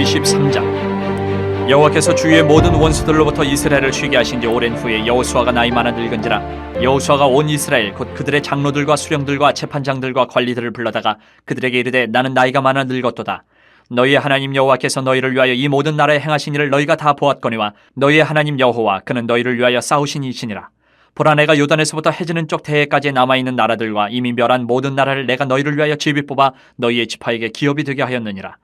23장. 여호와께서 주위의 모든 원수들로부터 이스라엘을 쉬게 하신 지 오랜 후에 여호수아가 나이 많아 늙은지라 여호수아가 온 이스라엘 곧 그들의 장로들과 수령들과 재판장들과 관리들을 불러다가 그들에게 이르되 나는 나이가 많아 늙었도다. 너희의 하나님 여호와께서 너희를 위하여 이 모든 나라에 행하신 일을 너희가 다 보았거니와 너희의 하나님 여호와 그는 너희를 위하여 싸우신 이시니라. 보라, 내가 요단에서부터 해지는 쪽 대해까지 남아있는 나라들과 이미 멸한 모든 나라를 내가 너희를 위하여 집이 뽑아 너희의 지파에게 기업이 되게 하였느니라.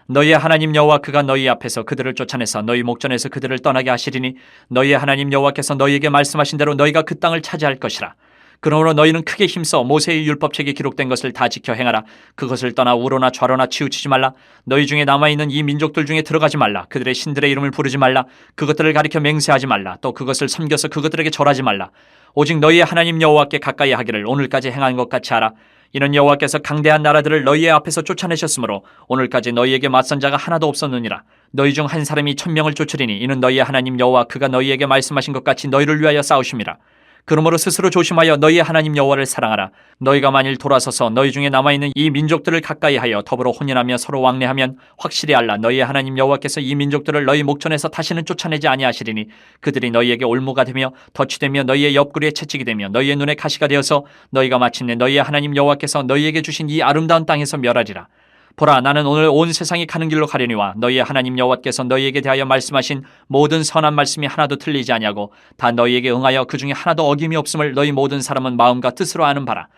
너희의 하나님 여호와 그가 너희 앞에서 그들을 쫓아내서 너희 목전에서 그들을 떠나게 하시리니 너희의 하나님 여호와께서 너희에게 말씀하신 대로 너희가 그 땅을 차지할 것이라. 그러므로 너희는 크게 힘써 모세의 율법책에 기록된 것을 다 지켜 행하라. 그것을 떠나 우로나 좌로나 치우치지 말라. 너희 중에 남아있는 이 민족들 중에 들어가지 말라. 그들의 신들의 이름을 부르지 말라. 그것들을 가리켜 맹세하지 말라. 또 그것을 섬겨서 그것들에게 절하지 말라. 오직 너희의 하나님 여호와께 가까이 하기를 오늘까지 행한 것 같이 하라. 이는 여호와께서 강대한 나라들을 너희의 앞에서 쫓아내셨으므로 오늘까지 너희에게 맞선 자가 하나도 없었느니라. 너희 중 한 사람이 1000명을 쫓으리니 이는 너희의 하나님 여호와 그가 너희에게 말씀하신 것 같이 너희를 위하여 싸우심이라. 그러므로 스스로 조심하여 너희의 하나님 여호와를 사랑하라. 너희가 만일 돌아서서 너희 중에 남아있는 이 민족들을 가까이하여 더불어 혼인하며 서로 왕래하면 확실히 알라. 너희의 하나님 여호와께서 이 민족들을 너희 목전에서 다시는 쫓아내지 아니하시리니 그들이 너희에게 올무가 되며 덫이 되며 너희의 옆구리에 채찍이 되며 너희의 눈에 가시가 되어서 너희가 마침내 너희의 하나님 여호와께서 너희에게 주신 이 아름다운 땅에서 멸하리라. 보라, 나는 오늘 온 세상이 가는 길로 가려니와 너희의 하나님 여호와께서 너희에게 대하여 말씀하신 모든 선한 말씀이 하나도 틀리지 아니하고 다 너희에게 응하여 그 중에 하나도 어김이 없음을 너희 모든 사람은 마음과 뜻으로 아는 바라.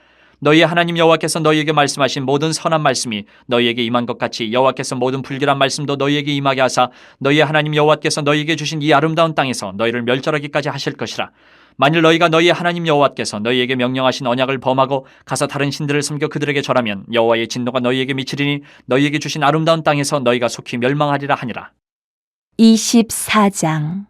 너희의 하나님 여호와께서 너희에게 말씀하신 모든 선한 말씀이 너희에게 임한 것 같이 여호와께서 모든 불길한 말씀도 너희에게 임하게 하사 너희의 하나님 여호와께서 너희에게 주신 이 아름다운 땅에서 너희를 멸절하기까지 하실 것이라. 만일 너희가 너희의 하나님 여호와께서 너희에게 명령하신 언약을 범하고 가서 다른 신들을 섬겨 그들에게 절하면 여호와의 진노가 너희에게 미치리니 너희에게 주신 아름다운 땅에서 너희가 속히 멸망하리라 하니라. 24장.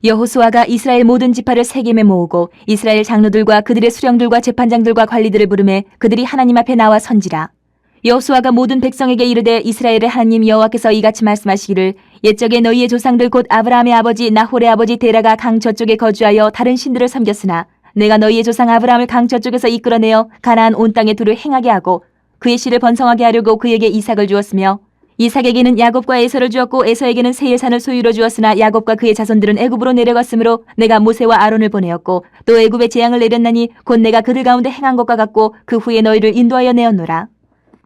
여호수아가 이스라엘 모든 지파를 세겜에 모으고 이스라엘 장로들과 그들의 수령들과 재판장들과 관리들을 부르매 그들이 하나님 앞에 나와 선지라. 여호수아가 모든 백성에게 이르되 이스라엘의 하나님 여호와께서 이같이 말씀하시기를 옛적에 너희의 조상들 곧 아브라함의 아버지 나홀의 아버지 데라가 강 저쪽에 거주하여 다른 신들을 섬겼으나 내가 너희의 조상 아브라함을 강 저쪽에서 이끌어내어 가나안 온 땅에 두루 행하게 하고 그의 씨를 번성하게 하려고 그에게 이삭을 주었으며 이삭에게는 야곱과 에서를 주었고 에서에게는 세일산을 소유로 주었으나 야곱과 그의 자손들은 애굽으로 내려갔으므로 내가 모세와 아론을 보내었고 또 애굽에 재앙을 내렸나니 곧 내가 그들 가운데 행한 것과 같고 그 후에 너희를 인도하여 내었노라.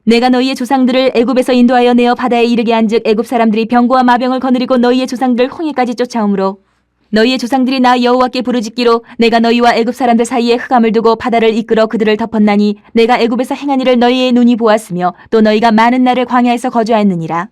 내가 너희의 조상들을 애굽에서 인도하여 내어 바다에 이르게 한즉 애굽 사람들이 병거와 마병을 거느리고 너희의 조상들을 홍해까지 쫓아오므로 너희의 조상들이 나 여호와께 부르짖기로 내가 너희와 애굽 사람들 사이에 흑암을 두고 바다를 이끌어 그들을 덮었나니 내가 애굽에서 행한 일을 너희의 눈이 보았으며 또 너희가 많은 날을 광야에서 거주하였느니라.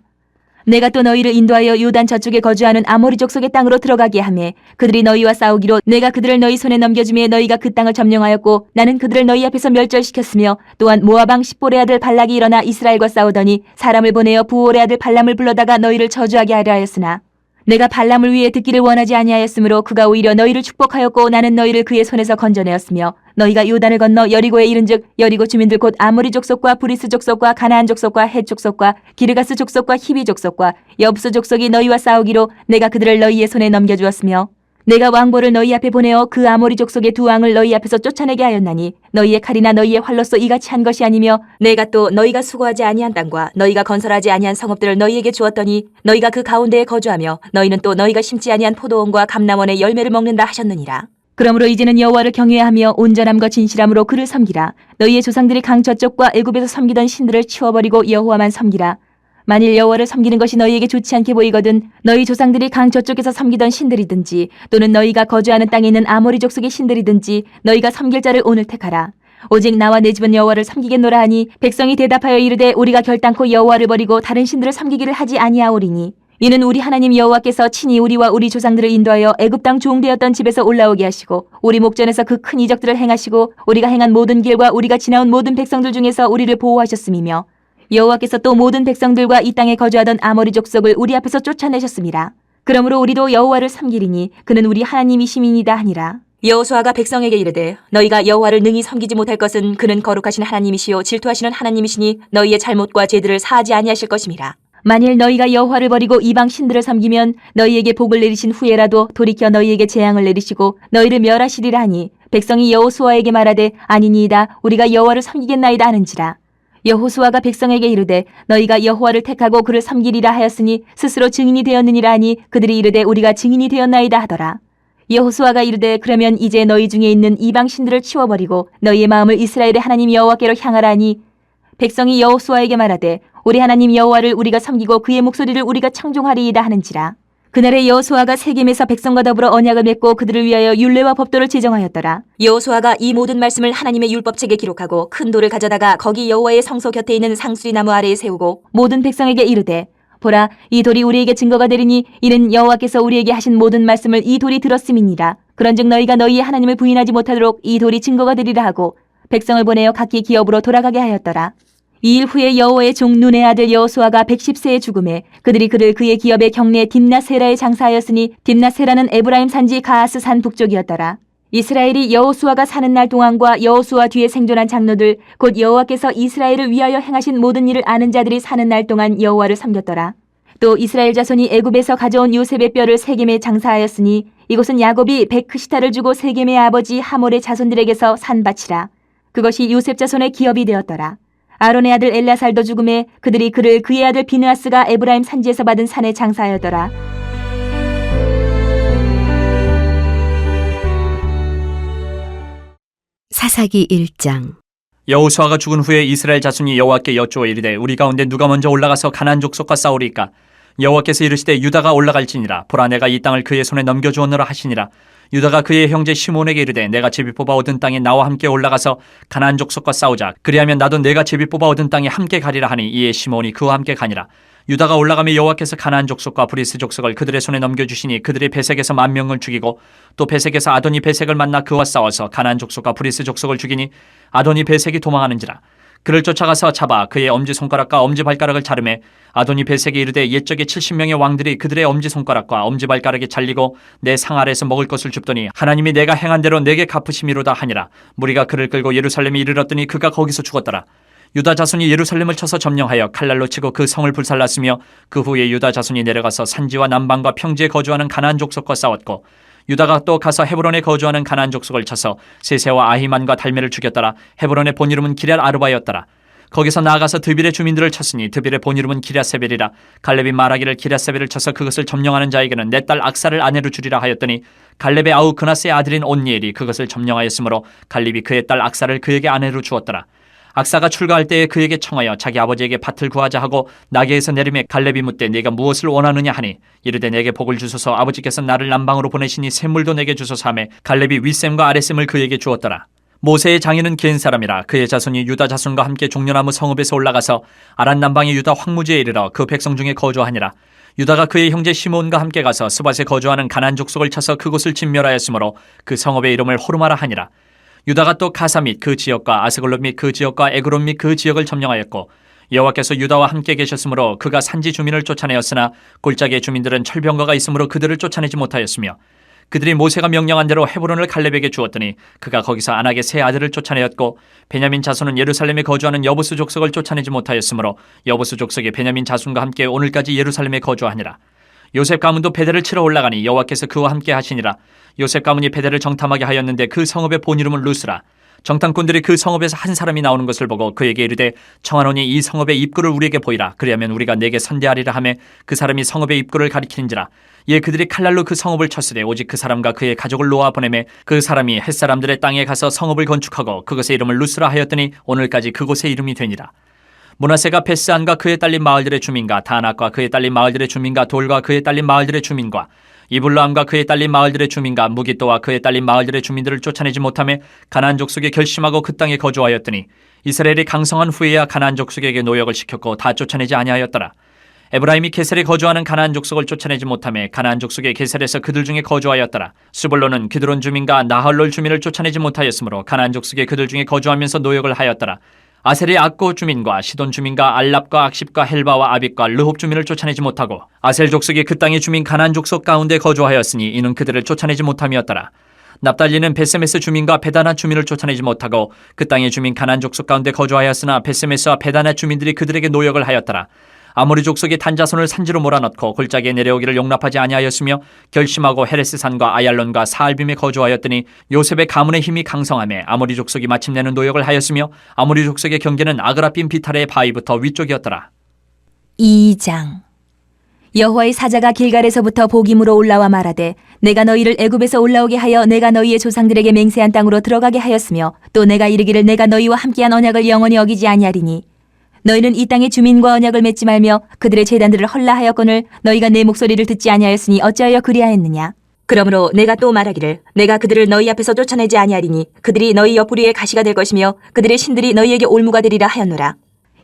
내가 또 너희를 인도하여 요단 저쪽에 거주하는 아모리 족속의 땅으로 들어가게 하매 그들이 너희와 싸우기로 내가 그들을 너희 손에 넘겨주매 너희가 그 땅을 점령하였고 나는 그들을 너희 앞에서 멸절시켰으며 또한 모압 왕 십볼의 아들 발락이 일어나 이스라엘과 싸우더니 사람을 보내어 부올의 아들 발람을 불러다가 너희를 저주하게 하려 하였으나 내가 발람을 위해 듣기를 원하지 아니하였으므로 그가 오히려 너희를 축복하였고 나는 너희를 그의 손에서 건져내었으며 너희가 요단을 건너 여리고에 이른즉 여리고 주민들 곧 아모리 족속과 브리스 족속과 가나안 족속과 헷 족속과 기르가스 족속과 히비 족속과 여부스 족속이 너희와 싸우기로 내가 그들을 너희의 손에 넘겨주었으며 내가 왕보를 너희 앞에 보내어 그 아모리 족속의 두 왕을 너희 앞에서 쫓아내게 하였나니 너희의 칼이나 너희의 활로써 이같이 한 것이 아니며 내가 또 너희가 수고하지 아니한 땅과 너희가 건설하지 아니한 성읍들을 너희에게 주었더니 너희가 그 가운데에 거주하며 너희는 또 너희가 심지 아니한 포도원과 감람원의 열매를 먹는다 하셨느니라. 그러므로 이제는 여호와를 경외하며 온전함과 진실함으로 그를 섬기라. 너희의 조상들이 강 저쪽과 애굽에서 섬기던 신들을 치워버리고 여호와만 섬기라. 만일 여호와를 섬기는 것이 너희에게 좋지 않게 보이거든 너희 조상들이 강 저쪽에서 섬기던 신들이든지 또는 너희가 거주하는 땅에 있는 아모리 족속의 신들이든지 너희가 섬길 자를 오늘 택하라. 오직 나와 내 집은 여호와를 섬기겠노라 하니 백성이 대답하여 이르되 우리가 결단코 여호와를 버리고 다른 신들을 섬기기를 하지 아니하오리니 이는 우리 하나님 여호와께서 친히 우리와 우리 조상들을 인도하여 애굽 땅 종되었던 집에서 올라오게 하시고 우리 목전에서 그 큰 이적들을 행하시고 우리가 행한 모든 길과 우리가 지나온 모든 백성들 중에서 우리를 보호하셨음이며 여호와께서 또 모든 백성들과 이 땅에 거주하던 아모리 족속을 우리 앞에서 쫓아내셨습니다. 그러므로 우리도 여호와를 섬기리니 그는 우리 하나님이심이니이다 하니라. 여호수아가 백성에게 이르되 너희가 여호와를 능히 섬기지 못할 것은 그는 거룩하신 하나님이시요 질투하시는 하나님이시니 너희의 잘못과 죄들을 사하지 아니하실 것임이라. 만일 너희가 여호와를 버리고 이방 신들을 섬기면 너희에게 복을 내리신 후에라도 돌이켜 너희에게 재앙을 내리시고 너희를 멸하시리라 하니 백성이 여호수아에게 말하되 아니니이다 우리가 여호와를 섬기겠나이다 하는지라. 여호수아가 백성에게 이르되 너희가 여호와를 택하고 그를 섬기리라 하였으니 스스로 증인이 되었느니라 하니 그들이 이르되 우리가 증인이 되었나이다 하더라. 여호수아가 이르되 그러면 이제 너희 중에 있는 이방 신들을 치워버리고 너희의 마음을 이스라엘의 하나님 여호와께로 향하라 하니 백성이 여호수아에게 말하되 우리 하나님 여호와를 우리가 섬기고 그의 목소리를 우리가 청종하리이다 하는지라. 그날에 여호수아가 세겜에서 백성과 더불어 언약을 맺고 그들을 위하여 율례와 법도를 제정하였더라. 여호수아가 이 모든 말씀을 하나님의 율법책에 기록하고 큰 돌을 가져다가 거기 여호와의 성소 곁에 있는 상수리 나무 아래에 세우고 모든 백성에게 이르되 보라 이 돌이 우리에게 증거가 되리니 이는 여호와께서 우리에게 하신 모든 말씀을 이 돌이 들었음이니라. 그런즉 너희가 너희의 하나님을 부인하지 못하도록 이 돌이 증거가 되리라 하고 백성을 보내어 각기 기업으로 돌아가게 하였더라. 이 일 후에 여호와의 종 눈의 아들 여호수아가 110세에 죽음에 그들이 그를 그의 기업의 경내 딥나세라에 장사하였으니 딥나세라는 에브라임 산지 가하스 산 북쪽이었더라. 이스라엘이 여호수아가 사는 날 동안과 여호수아 뒤에 생존한 장로들 곧 여호와께서 이스라엘을 위하여 행하신 모든 일을 아는 자들이 사는 날 동안 여호와를 섬겼더라. 또 이스라엘 자손이 애굽에서 가져온 요셉의 뼈를 세겜에 장사하였으니 이곳은 야곱이 백크시타를 주고 세겜의 아버지 하몰의 자손들에게서 산 밭이라. 그것이 요셉 자손의 기업이 되었더라. 아론의 아들 엘라살도 죽음에 그들이 그를 그의 아들 비느하스가 에브라임 산지에서 받은 산에 장사하였더라. 사사기 1장. 여호수아가 죽은 후에 이스라엘 자손이 여호와께 여쭈어 이르되 우리 가운데 누가 먼저 올라가서 가나안 족속과 싸우리까? 여호와께서 이르시되 유다가 올라갈지니라. 보라 내가 이 땅을 그의 손에 넘겨주었노라 하시니라. 유다가 그의 형제 시몬에게 이르되 내가 제비 뽑아 얻은 땅에 나와 함께 올라가서 가나안 족속과 싸우자. 그리하면 나도 내가 제비 뽑아 얻은 땅에 함께 가리라 하니 이에 시몬이 그와 함께 가니라. 유다가 올라가며 여호와께서 가나안 족속과 브리스 족속을 그들의 손에 넘겨주시니 그들이 베색에서 10,000명을 죽이고 또 베색에서 아도니 베색을 만나 그와 싸워서 가나안 족속과 브리스 족속을 죽이니 아도니 베색이 도망하는지라. 그를 쫓아가서 잡아 그의 엄지손가락과 엄지발가락을 자르매 아도니 베색이 이르되 옛적에 70명의 왕들이 그들의 엄지손가락과 엄지발가락에 잘리고 내 상 아래에서 먹을 것을 줍더니 하나님이 내가 행한 대로 내게 갚으심이로다 하니라. 무리가 그를 끌고 예루살렘에 이르렀더니 그가 거기서 죽었더라. 유다 자손이 예루살렘을 쳐서 점령하여 칼날로 치고 그 성을 불살랐으며 그 후에 유다 자손이 내려가서 산지와 남방과 평지에 거주하는 가나안 족속과 싸웠고 유다가 또 가서 헤브론에 거주하는 가나안 족속을 쳐서 세세와 아히만과 달메를 죽였더라. 헤브론의 본 이름은 기럇 아르바였더라. 거기서 나아가서 드빌의 주민들을 쳤으니 드빌의 본 이름은 기럇세벨이라. 갈렙이 말하기를 기럇세벨을 쳐서 그것을 점령하는 자에게는 내 딸 악사를 아내로 주리라 하였더니 갈렙의 아우 그나스의 아들인 온니엘이 그것을 점령하였으므로 갈렙이 그의 딸 악사를 그에게 아내로 주었더라. 악사가 출가할 때에 그에게 청하여 자기 아버지에게 밭을 구하자 하고 나귀에서 내리매 갈렙이 묻되 네가 무엇을 원하느냐 하니 이르되 내게 복을 주소서 아버지께서 나를 남방으로 보내시니 샘물도 내게 주소서 하매 갈렙이 윗샘과 아랫샘을 그에게 주었더라. 모세의 장인은 겐 사람이라. 그의 자손이 유다 자손과 함께 종려나무 성읍에서 올라가서 아란 남방의 유다 황무지에 이르러 그 백성 중에 거주하니라. 유다가 그의 형제 시몬과 함께 가서 스밧에 거주하는 가나안 족속을 쳐서 그곳을 진멸하였으므로 그 성읍의 이름을 호르마라 하니라. 유다가 또 가사 및 그 지역과 아스글론 및 그 지역과 에그론 및 그 지역을 점령하였고 여호와께서 유다와 함께 계셨으므로 그가 산지 주민을 쫓아내었으나 골짜기의 주민들은 철병거가 있으므로 그들을 쫓아내지 못하였으며 그들이 모세가 명령한 대로 헤브론을 갈렙에게 주었더니 그가 거기서 안악의 세 아들을 쫓아내었고 베냐민 자손은 예루살렘에 거주하는 여부수 족속을 쫓아내지 못하였으므로 여부수 족속이 베냐민 자손과 함께 오늘까지 예루살렘에 거주하니라. 요셉 가문도 베델을 치러 올라가니 여호와께서 그와 함께 하시니라. 요셉 가문이 베델을 정탐하게 하였는데 그 성읍의 본 이름은 루스라. 정탐꾼들이 그 성읍에서 한 사람이 나오는 것을 보고 그에게 이르되 청하노니 이 성읍의 입구를 우리에게 보이라. 그리하면 우리가 내게 선대하리라 하매 그 사람이 성읍의 입구를 가리키는지라. 이에 그들이 칼날로 그 성읍을 쳤으되 오직 그 사람과 그의 가족을 놓아 보내매 그 사람이 햇사람들의 땅에 가서 성읍을 건축하고 그것의 이름을 루스라 하였더니 오늘까지 그곳의 이름이 되니라. 므낫세가 베스안과 그에 딸린 마을들의 주민과 다낙과 그에 딸린 마을들의 주민과 돌과 그에 딸린 마을들의 주민과 이블라함과 그에 딸린 마을들의 주민과 무기또와 그에 딸린 마을들의 주민들을 쫓아내지 못하며 가나안 족속에 결심하고 그 땅에 거주하였더니 이스라엘이 강성한 후에야 가나안 족속에게 노역을 시켰고 다 쫓아내지 아니하였더라. 에브라임이 게셀에 거주하는 가나안 족속을 쫓아내지 못하며 가나안 족속의 게셀에서 그들 중에 거주하였더라. 스불론은 기드론 주민과 나할롤 주민을 쫓아내지 못하였으므로 가나안 족속의 그들 중에 거주하면서 노역을 하였더라. 아셀의 악고 주민과 시돈 주민과 알랍과 악십과 헬바와 아빅과 르홉 주민을 쫓아내지 못하고 아셀 족속이 그 땅의 주민 가나안 족속 가운데 거주하였으니 이는 그들을 쫓아내지 못함이었더라. 납달리는 베세메스 주민과 베다나 주민을 쫓아내지 못하고 그 땅의 주민 가나안 족속 가운데 거주하였으나 베세메스와 베다나 주민들이 그들에게 노역을 하였더라. 아모리 족속이 단자손을 산지로 몰아넣고 골짜기에 내려오기를 용납하지 아니하였으며 결심하고 헤레스산과 아얄론과 사알빔에 거주하였더니 요셉의 가문의 힘이 강성하며 아모리 족속이 마침내는 노역을 하였으며 아모리 족속의 경계는 아그라빔 비탈의 바위부터 위쪽이었더라. 2장. 여호와의 사자가 길갈에서부터 복임으로 올라와 말하되 내가 너희를 애굽에서 올라오게 하여 내가 너희의 조상들에게 맹세한 땅으로 들어가게 하였으며 또 내가 이르기를 내가 너희와 함께한 언약을 영원히 어기지 아니하리니 너희는 이 땅의 주민과 언약을 맺지 말며 그들의 제단들을 헐라하였거늘 너희가 내 목소리를 듣지 아니하였으니 어찌하여 그리하였느냐. 그러므로 내가 또 말하기를 내가 그들을 너희 앞에서 쫓아내지 아니하리니 그들이 너희 옆구리에 가시가 될 것이며 그들의 신들이 너희에게 올무가 되리라 하였노라.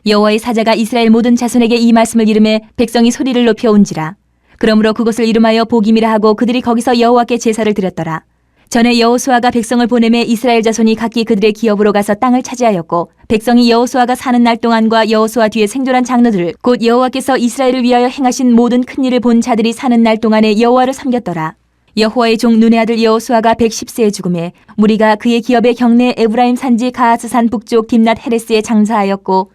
여호와의 사자가 이스라엘 모든 자손에게 이 말씀을 이르매 백성이 소리를 높여 온지라. 그러므로 그곳을 이름하여 복임이라 하고 그들이 거기서 여호와께 제사를 드렸더라. 전에 여호수아가 백성을 보내매 이스라엘 자손이 각기 그들의 기업으로 가서 땅을 차지하였고 백성이 여호수아가 사는 날 동안과 여호수아 뒤에 생존한 장로들을 곧 여호와께서 이스라엘을 위하여 행하신 모든 큰 일을 본 자들이 사는 날 동안에 여호와를 섬겼더라. 여호와의 종 눈의 아들 여호수아가 110세에 죽음에 무리가 그의 기업의 경내 에브라임 산지 가하스산 북쪽 딥낫 헤레스에 장사하였고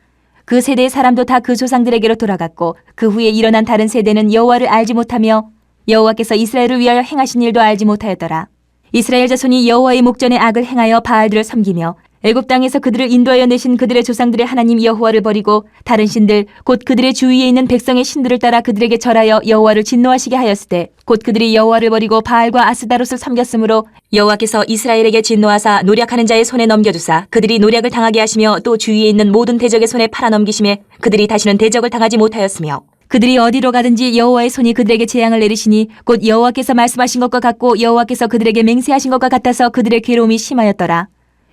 그 세대의 사람도 다 그 조상들에게로 돌아갔고 그 후에 일어난 다른 세대는 여호와를 알지 못하며 여호와께서 이스라엘을 위하여 행하신 일도 알지 못하였더라. 이스라엘 자손이 여호와의 목전에 악을 행하여 바알들을 섬기며 애굽 땅에서 그들을 인도하여 내신 그들의 조상들의 하나님 여호와를 버리고 다른 신들 곧 그들의 주위에 있는 백성의 신들을 따라 그들에게 절하여 여호와를 진노하시게 하였으되 곧 그들이 여호와를 버리고 바알과 아스다롯을 섬겼으므로 여호와께서 이스라엘에게 진노하사 노략하는 자의 손에 넘겨주사 그들이 노략을 당하게 하시며 또 주위에 있는 모든 대적의 손에 팔아넘기심에 그들이 다시는 대적을 당하지 못하였으며 그들이 어디로 가든지 여호와의 손이 그들에게 재앙을 내리시니 곧 여호와께서 말씀하신 것과 같고 여호와께서 그들에게 맹세하신 것과 같아서 그들의 괴로움이 심하였더라.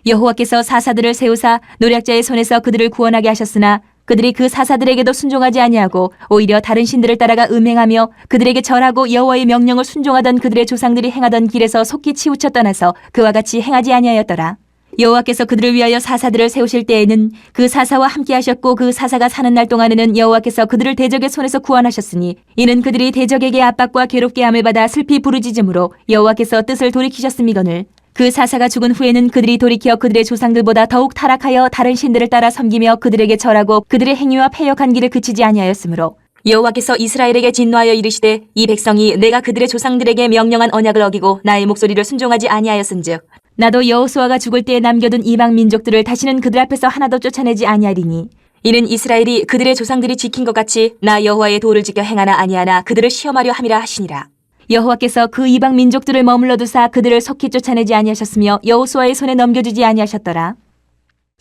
여호와께서 사사들을 세우사 노략자의 손에서 그들을 구원하게 하셨으나 그들이 그 사사들에게도 순종하지 아니하고 오히려 다른 신들을 따라가 음행하며 그들에게 절하고 여호와의 명령을 순종하던 그들의 조상들이 행하던 길에서 속히 치우쳐 떠나서 그와 같이 행하지 아니하였더라. 여호와께서 그들을 위하여 사사들을 세우실 때에는 그 사사와 함께 하셨고 그 사사가 사는 날 동안에는 여호와께서 그들을 대적의 손에서 구원하셨으니 이는 그들이 대적에게 압박과 괴롭게 함을 받아 슬피 부르짖음으로 여호와께서 뜻을 돌이키셨음이거늘 그 사사가 죽은 후에는 그들이 돌이켜 그들의 조상들보다 더욱 타락하여 다른 신들을 따라 섬기며 그들에게 절하고 그들의 행위와 패역한 길을 그치지 아니하였으므로 여호와께서 이스라엘에게 진노하여 이르시되 이 백성이 내가 그들의 조상들에게 명령한 언약을 어기고 나의 목소리를 순종하지 아니하였은즉 나도 여호수아가 죽을 때에 남겨둔 이방 민족들을 다시는 그들 앞에서 하나도 쫓아내지 아니하리니 이는 이스라엘이 그들의 조상들이 지킨 것 같이 나 여호와의 도를 지켜 행하나 아니하나 그들을 시험하려 함이라 하시니라. 여호와께서 그 이방 민족들을 머물러 두사 그들을 속히 쫓아내지 아니하셨으며 여호수아의 손에 넘겨주지 아니하셨더라.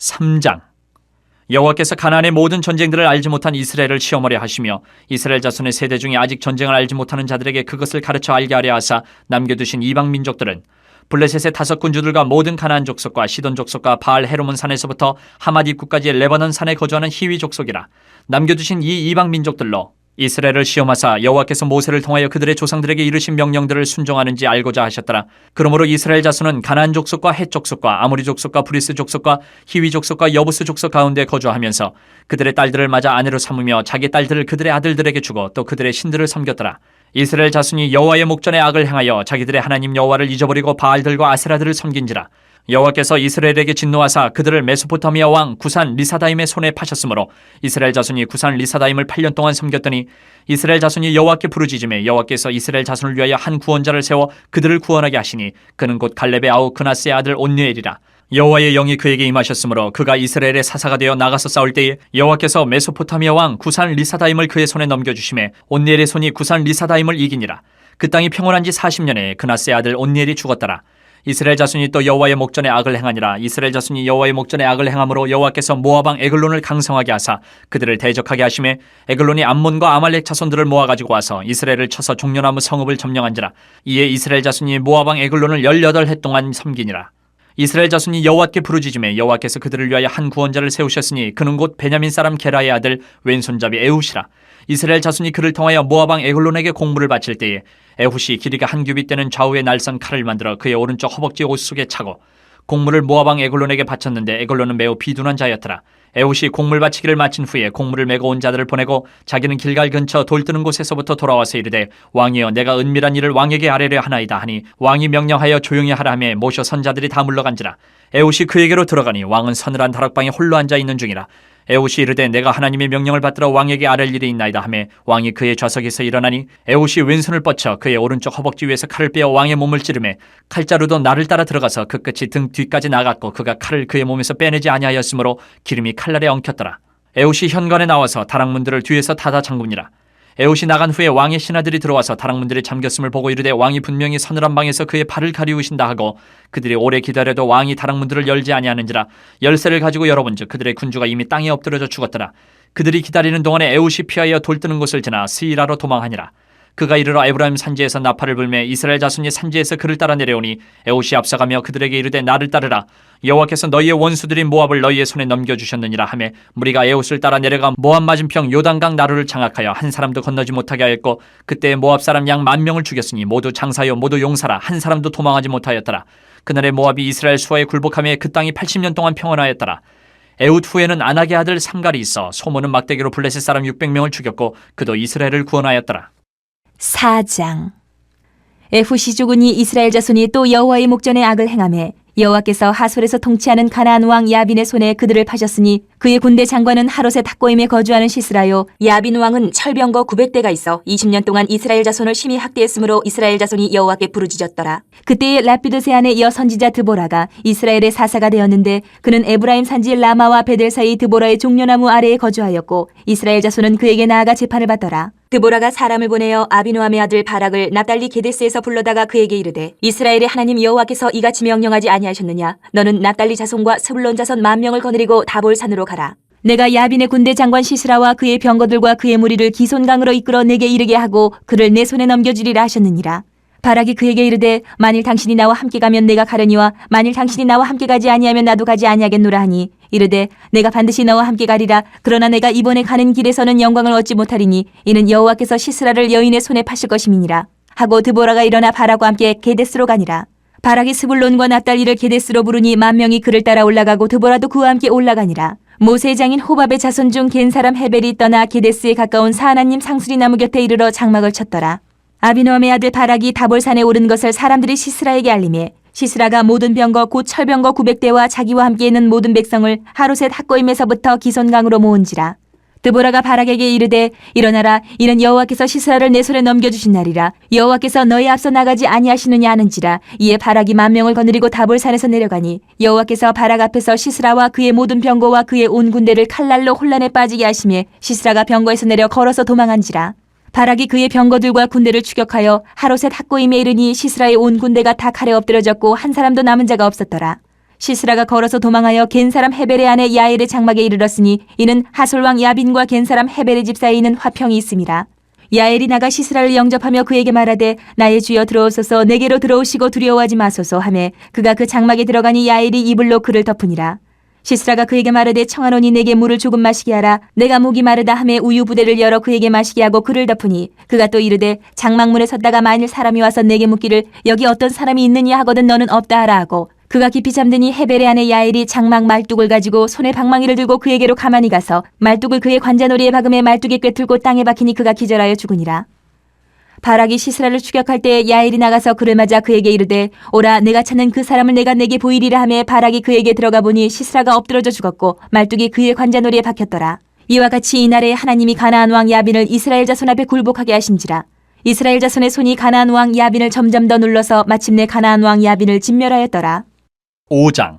3장. 여호와께서 가나안의 모든 전쟁들을 알지 못한 이스라엘을 시험하려 하시며 이스라엘 자손의 세대 중에 아직 전쟁을 알지 못하는 자들에게 그것을 가르쳐 알게 하려 하사 남겨두신 이방 민족들은 블레셋의 5 군주들과 모든 가나안 족속과 시돈 족속과 바알 헤르몬 산에서부터 하맛 입구까지의 레바논 산에 거주하는 히위 족속이라. 남겨두신 이 이방 민족들로 이스라엘을 시험하사 여호와께서 모세를 통하여 그들의 조상들에게 이르신 명령들을 순종하는지 알고자 하셨더라. 그러므로 이스라엘 자손은 가나안 족속과 헷 족속과 아모리 족속과 브리스 족속과 히위 족속과 여부스 족속 가운데 거주하면서 그들의 딸들을 맞아 아내로 삼으며 자기 딸들을 그들의 아들들에게 주고 또 그들의 신들을 섬겼더라. 이스라엘 자손이 여호와의 목전에 악을 행하여 자기들의 하나님 여호와를 잊어버리고 바알들과 아세라들을 섬긴지라. 여호와께서 이스라엘에게 진노하사 그들을 메소포타미아 왕 구산 리사다임의 손에 파셨으므로 이스라엘 자손이 구산 리사다임을 8년 동안 섬겼더니 이스라엘 자손이 여호와께 부르짖음에 여호와께서 이스라엘 자손을 위하여 한 구원자를 세워 그들을 구원하게 하시니 그는 곧 갈렙의 아우 그나스의 아들 온니엘이라. 여호와의 영이 그에게 임하셨으므로 그가 이스라엘의 사사가 되어 나가서 싸울 때에 여호와께서 메소포타미아 왕 구산 리사다임을 그의 손에 넘겨주심에 온니엘의 손이 구산 리사다임을 이기니라. 그 땅이 평온한 지 40년에 그나스의 아들 온니엘이 죽었더라. 이스라엘 자손이 또 여호와의 목전에 악을 행하니라. 이스라엘 자손이 여호와의 목전에 악을 행함으로 여호와께서 모압 왕 에글론을 강성하게 하사 그들을 대적하게 하심에 에글론이 암몬과 아말렉 자손들을 모아가지고 와서 이스라엘을 쳐서 종려나무 성읍을 점령한지라. 이에 이스라엘 자손이 모압 왕 에글론을 18해 동안 섬기니라. 이스라엘 자손이 여호와께 부르짖음에 여호와께서 그들을 위하여 한 구원자를 세우셨으니 그는 곧 베냐민 사람 게라의 아들 왼손잡이 에훗이라. 이스라엘 자손이 그를 통하여 모압 왕 에글론에게 공물을 바칠 때에 에훗이 길이가 한 규빗 되는 좌우에 날선 칼을 만들어 그의 오른쪽 허벅지 옷 속에 차고 공물을 모압 왕 에글론에게 바쳤는데 에글론은 매우 비둔한 자였더라. 에훗이 공물 바치기를 마친 후에 공물을 메고 온 자들을 보내고 자기는 길갈 근처 돌 뜨는 곳에서부터 돌아와서 이르되 왕이여 내가 은밀한 일을 왕에게 아뢰려 하나이다 하니 왕이 명령하여 조용히 하라 하며 모셔 선자들이 다 물러간지라. 에훗이 그에게로 들어가니 왕은 서늘한 다락방에 홀로 앉아 있는 중이라. 에훗이 이르되 내가 하나님의 명령을 받들어 왕에게 아랠 일이 있나이다 하매 왕이 그의 좌석에서 일어나니 에훗이 왼손을 뻗쳐 그의 오른쪽 허벅지 위에서 칼을 빼어 왕의 몸을 찌르매 칼자루도 나를 따라 들어가서 그 끝이 등 뒤까지 나갔고 그가 칼을 그의 몸에서 빼내지 아니하였으므로 기름이 칼날에 엉켰더라. 에훗이 현관에 나와서 다락문들을 뒤에서 닫아 잠굽니라. 에훗이 나간 후에 왕의 신하들이 들어와서 다락문들이 잠겼음을 보고 이르되 왕이 분명히 서늘한 방에서 그의 발을 가리우신다 하고 그들이 오래 기다려도 왕이 다락문들을 열지 아니하는지라 열쇠를 가지고 열어본즉 그들의 군주가 이미 땅에 엎드려져 죽었더라. 그들이 기다리는 동안에 에훗이 피하여 돌뜨는 곳을 지나 스이라로 도망하니라. 그가 이르러 에브라임 산지에서 나팔을 불매 이스라엘 자손이 산지에서 그를 따라 내려오니 에훗이 앞서가며 그들에게 이르되 나를 따르라. 여호와께서 너희의 원수들인 모압을 너희의 손에 넘겨주셨느니라 하매 무리가 에훗을 따라 내려가 모압 맞은평 요단강 나루를 장악하여 한 사람도 건너지 못하게 하였고 그때 모압 사람 양 10,000명을 죽였으니 모두 장사요 모두 용사라 한 사람도 도망하지 못하였더라. 그날에 모압이 이스라엘 수하에 굴복하며 그 땅이 80년 동안 평안하였더라. 에훗 후에는 아낙의 아들 삼갈이 있어 소모는 막대기로 블레셋 사람 600명을 죽였고 그도 이스라엘을 구원하였더라. 4장. 에훗이 죽으니 이스라엘 자손이 또 여호와의 목전에 악을 행하매 여호와께서 하솔에서 통치하는 가나안 왕 야빈의 손에 그들을 파셨으니 그의 군대 장관은 하롯의 탁고임에 거주하는 시스라요. 야빈 왕은 철병거 900대가 있어 20년 동안 이스라엘 자손을 심히 학대했으므로 이스라엘 자손이 여호와께 부르짖었더라. 그때에 라피드 세안의 여 선지자 드보라가 이스라엘의 사사가 되었는데 그는 에브라임 산지 라마와 베델 사이 드보라의 종려나무 아래에 거주하였고 이스라엘 자손은 그에게 나아가 재판을 받더라. 드보라가 사람을 보내어 아비노함의 아들 바락을 납달리 게데스에서 불러다가 그에게 이르되 이스라엘의 하나님 여호와께서 이같이 명령하지 아니하셨느냐. 너는 납달리 자손과 스불론 자손 10,000명을 거느리고 다볼산으로 가라. 내가 야빈의 군대 장관 시스라와 그의 병거들과 그의 무리를 기손강으로 이끌어 내게 이르게 하고 그를 내 손에 넘겨주리라 하셨느니라. 바락이 그에게 이르되 만일 당신이 나와 함께 가면 내가 가려니와 만일 당신이 나와 함께 가지 아니하면 나도 가지 아니하겠노라 하니 이르되 내가 반드시 너와 함께 가리라. 그러나 내가 이번에 가는 길에서는 영광을 얻지 못하리니 이는 여호와께서 시스라를 여인의 손에 파실 것임이니라 하고 드보라가 일어나 바락과 함께 게데스로 가니라. 바락이 스불론과 납달리를 게데스로 부르니 10,000명이 그를 따라 올라가고 드보라도 그와 함께 올라가니라. 모세의 장인 호밥의 자손 중 겐 사람 헤벨이 떠나 게데스에 가까운 사하나님 상수리 나무 곁에 이르러 장막을 쳤더라. 아비노함의 아들 바락이 다볼산에 오른 것을 사람들이 시스라에게 알리매 시스라가 모든 병거 곧 철병거 900대와 자기와 함께 있는 모든 백성을 하롯의 탁고임에서부터 기손강으로 모은지라. 드보라가 바락에게 이르되 일어나라. 이는 여호와께서 시스라를 내 손에 넘겨주신 날이라. 여호와께서 너희 앞서 나가지 아니하시느냐 하는지라. 이에 바락이 10,000명을 거느리고 다볼산에서 내려가니 여호와께서 바락 앞에서 시스라와 그의 모든 병거와 그의 온 군대를 칼날로 혼란에 빠지게 하시며 시스라가 병거에서 내려 걸어서 도망한지라. 바락이 그의 병거들과 군대를 추격하여 하롯의 탁고임에 이르니 시스라의 온 군대가 다 칼에 엎드려졌고 한 사람도 남은 자가 없었더라. 시스라가 걸어서 도망하여 겐 사람 헤벨의 아내 야엘의 장막에 이르렀으니 이는 하솔 왕 야빈과 겐 사람 헤벨의 집 사이에 있는 화평이 있음이라. 야엘이 나가 시스라를 영접하며 그에게 말하되 나의 주여 들어오소서. 내게로 들어오시고 두려워하지 마소서 하매 그가 그 장막에 들어가니 야엘이 이불로 그를 덮으니라. 시스라가 그에게 말하되 청하노니 내게 물을 조금 마시게 하라. 내가 목이 마르다 하매 우유 부대를 열어 그에게 마시게 하고 그를 덮으니 그가 또 이르되 장막문에 섰다가 만일 사람이 와서 내게 묻기를 여기 어떤 사람이 있느냐 하거든 너는 없다 하라 하고 그가 깊이 잠드니 헤벨의 아내 야엘이 장막 말뚝을 가지고 손에 방망이를 들고 그에게로 가만히 가서 말뚝을 그의 관자놀이에 박음에 말뚝에 꿰뚫고 땅에 박히니 그가 기절하여 죽으니라. 바락이 시스라를 추격할 때 야엘이 나가서 그를 맞아 그에게 이르되 오라 내가 찾는 그 사람을 내가 내게 보이리라 하며 바락이 그에게 들어가 보니 시스라가 엎드러져 죽었고 말뚝이 그의 관자놀이에 박혔더라. 이와 같이 이날에 하나님이 가나안 왕 야빈을 이스라엘 자손 앞에 굴복하게 하신지라. 이스라엘 자손의 손이 가나안 왕 야빈을 점점 더 눌러서 마침내 가나안 왕 야빈을 진멸하였더라. 5장.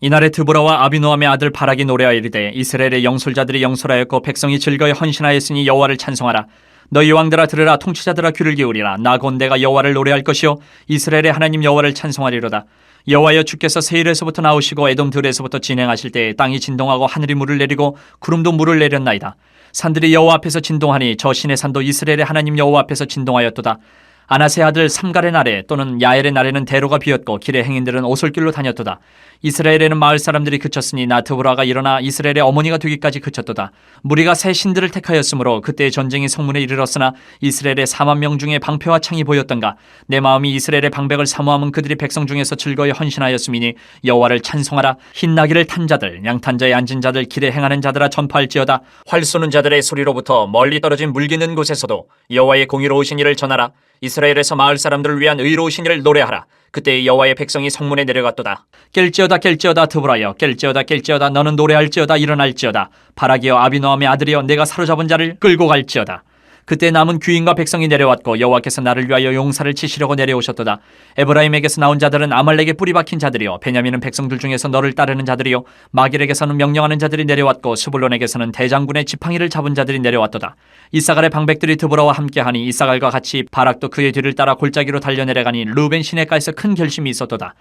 이날에 드보라와 아비노함의 아들 바락이 노래하여 이르되 이스라엘의 영솔자들이 영솔하였고 백성이 즐거이 헌신하였으니 여호와를 찬송하라. 너희 왕들아 들으라. 통치자들아 귀를 기울이라. 나 곧 내가 여호와를 노래할 것이요 이스라엘의 하나님 여호와를 찬송하리로다. 여호와여 주께서 세일에서부터 나오시고 에돔 들에서부터 진행하실 때에 땅이 진동하고 하늘이 물을 내리고 구름도 물을 내렸나이다. 산들이 여호와 앞에서 진동하니 저 신의 산도 이스라엘의 하나님 여호와 앞에서 진동하였도다. 아나세 아들 삼갈의 날에 또는 야엘의 날에는 대로가 비었고 길의 행인들은 오솔길로 다녔도다. 이스라엘에는 마을 사람들이 그쳤으니 나 드보라가 일어나 이스라엘의 어머니가 되기까지 그쳤도다. 무리가 새 신들을 택하였으므로 그때의 전쟁이 성문에 이르렀으나 이스라엘의 40,000명 중에 방패와 창이 보였던가. 내 마음이 이스라엘의 방백을 사모함은 그들이 백성 중에서 즐거이 헌신하였음이니 여호와를 찬송하라. 흰 나귀를 탄 자들 양탄 자에 앉은 자들 길에 행하는 자들아 전파할지어다. 활 쏘는 자들의 소리로부터 멀리 떨어진 물깃는 곳에서도 여호와의 공의로우신 일을 전하라. 이스라엘에서 마을 사람들을 위한 의로우신 이를 노래하라. 그때 여호와의 백성이 성문에 내려갔도다. 깰지어다 깰지어다 드보라여 깰지어다 깰지어다 너는 노래할지어다 일어날지어다. 바라기여 아비노함의 아들이여 내가 사로잡은 자를 끌고 갈지어다. 그때 남은 귀인과 백성이 내려왔고 여호와께서 나를 위하여 용사를 치시려고 내려오셨도다. 에브라임에게서 나온 자들은 아말렉에 뿌리 박힌 자들이요 베냐민은 백성들 중에서 너를 따르는 자들이요 마길에게서는 명령하는 자들이 내려왔고 스불론에게서는 대장군의 지팡이를 잡은 자들이 내려왔도다. 이사갈의 방백들이 드보라와 함께하니 이사갈과 같이 바락도 그의 뒤를 따라 골짜기로 달려내려가니 루벤 시내가에서 큰 결심이 있었도다.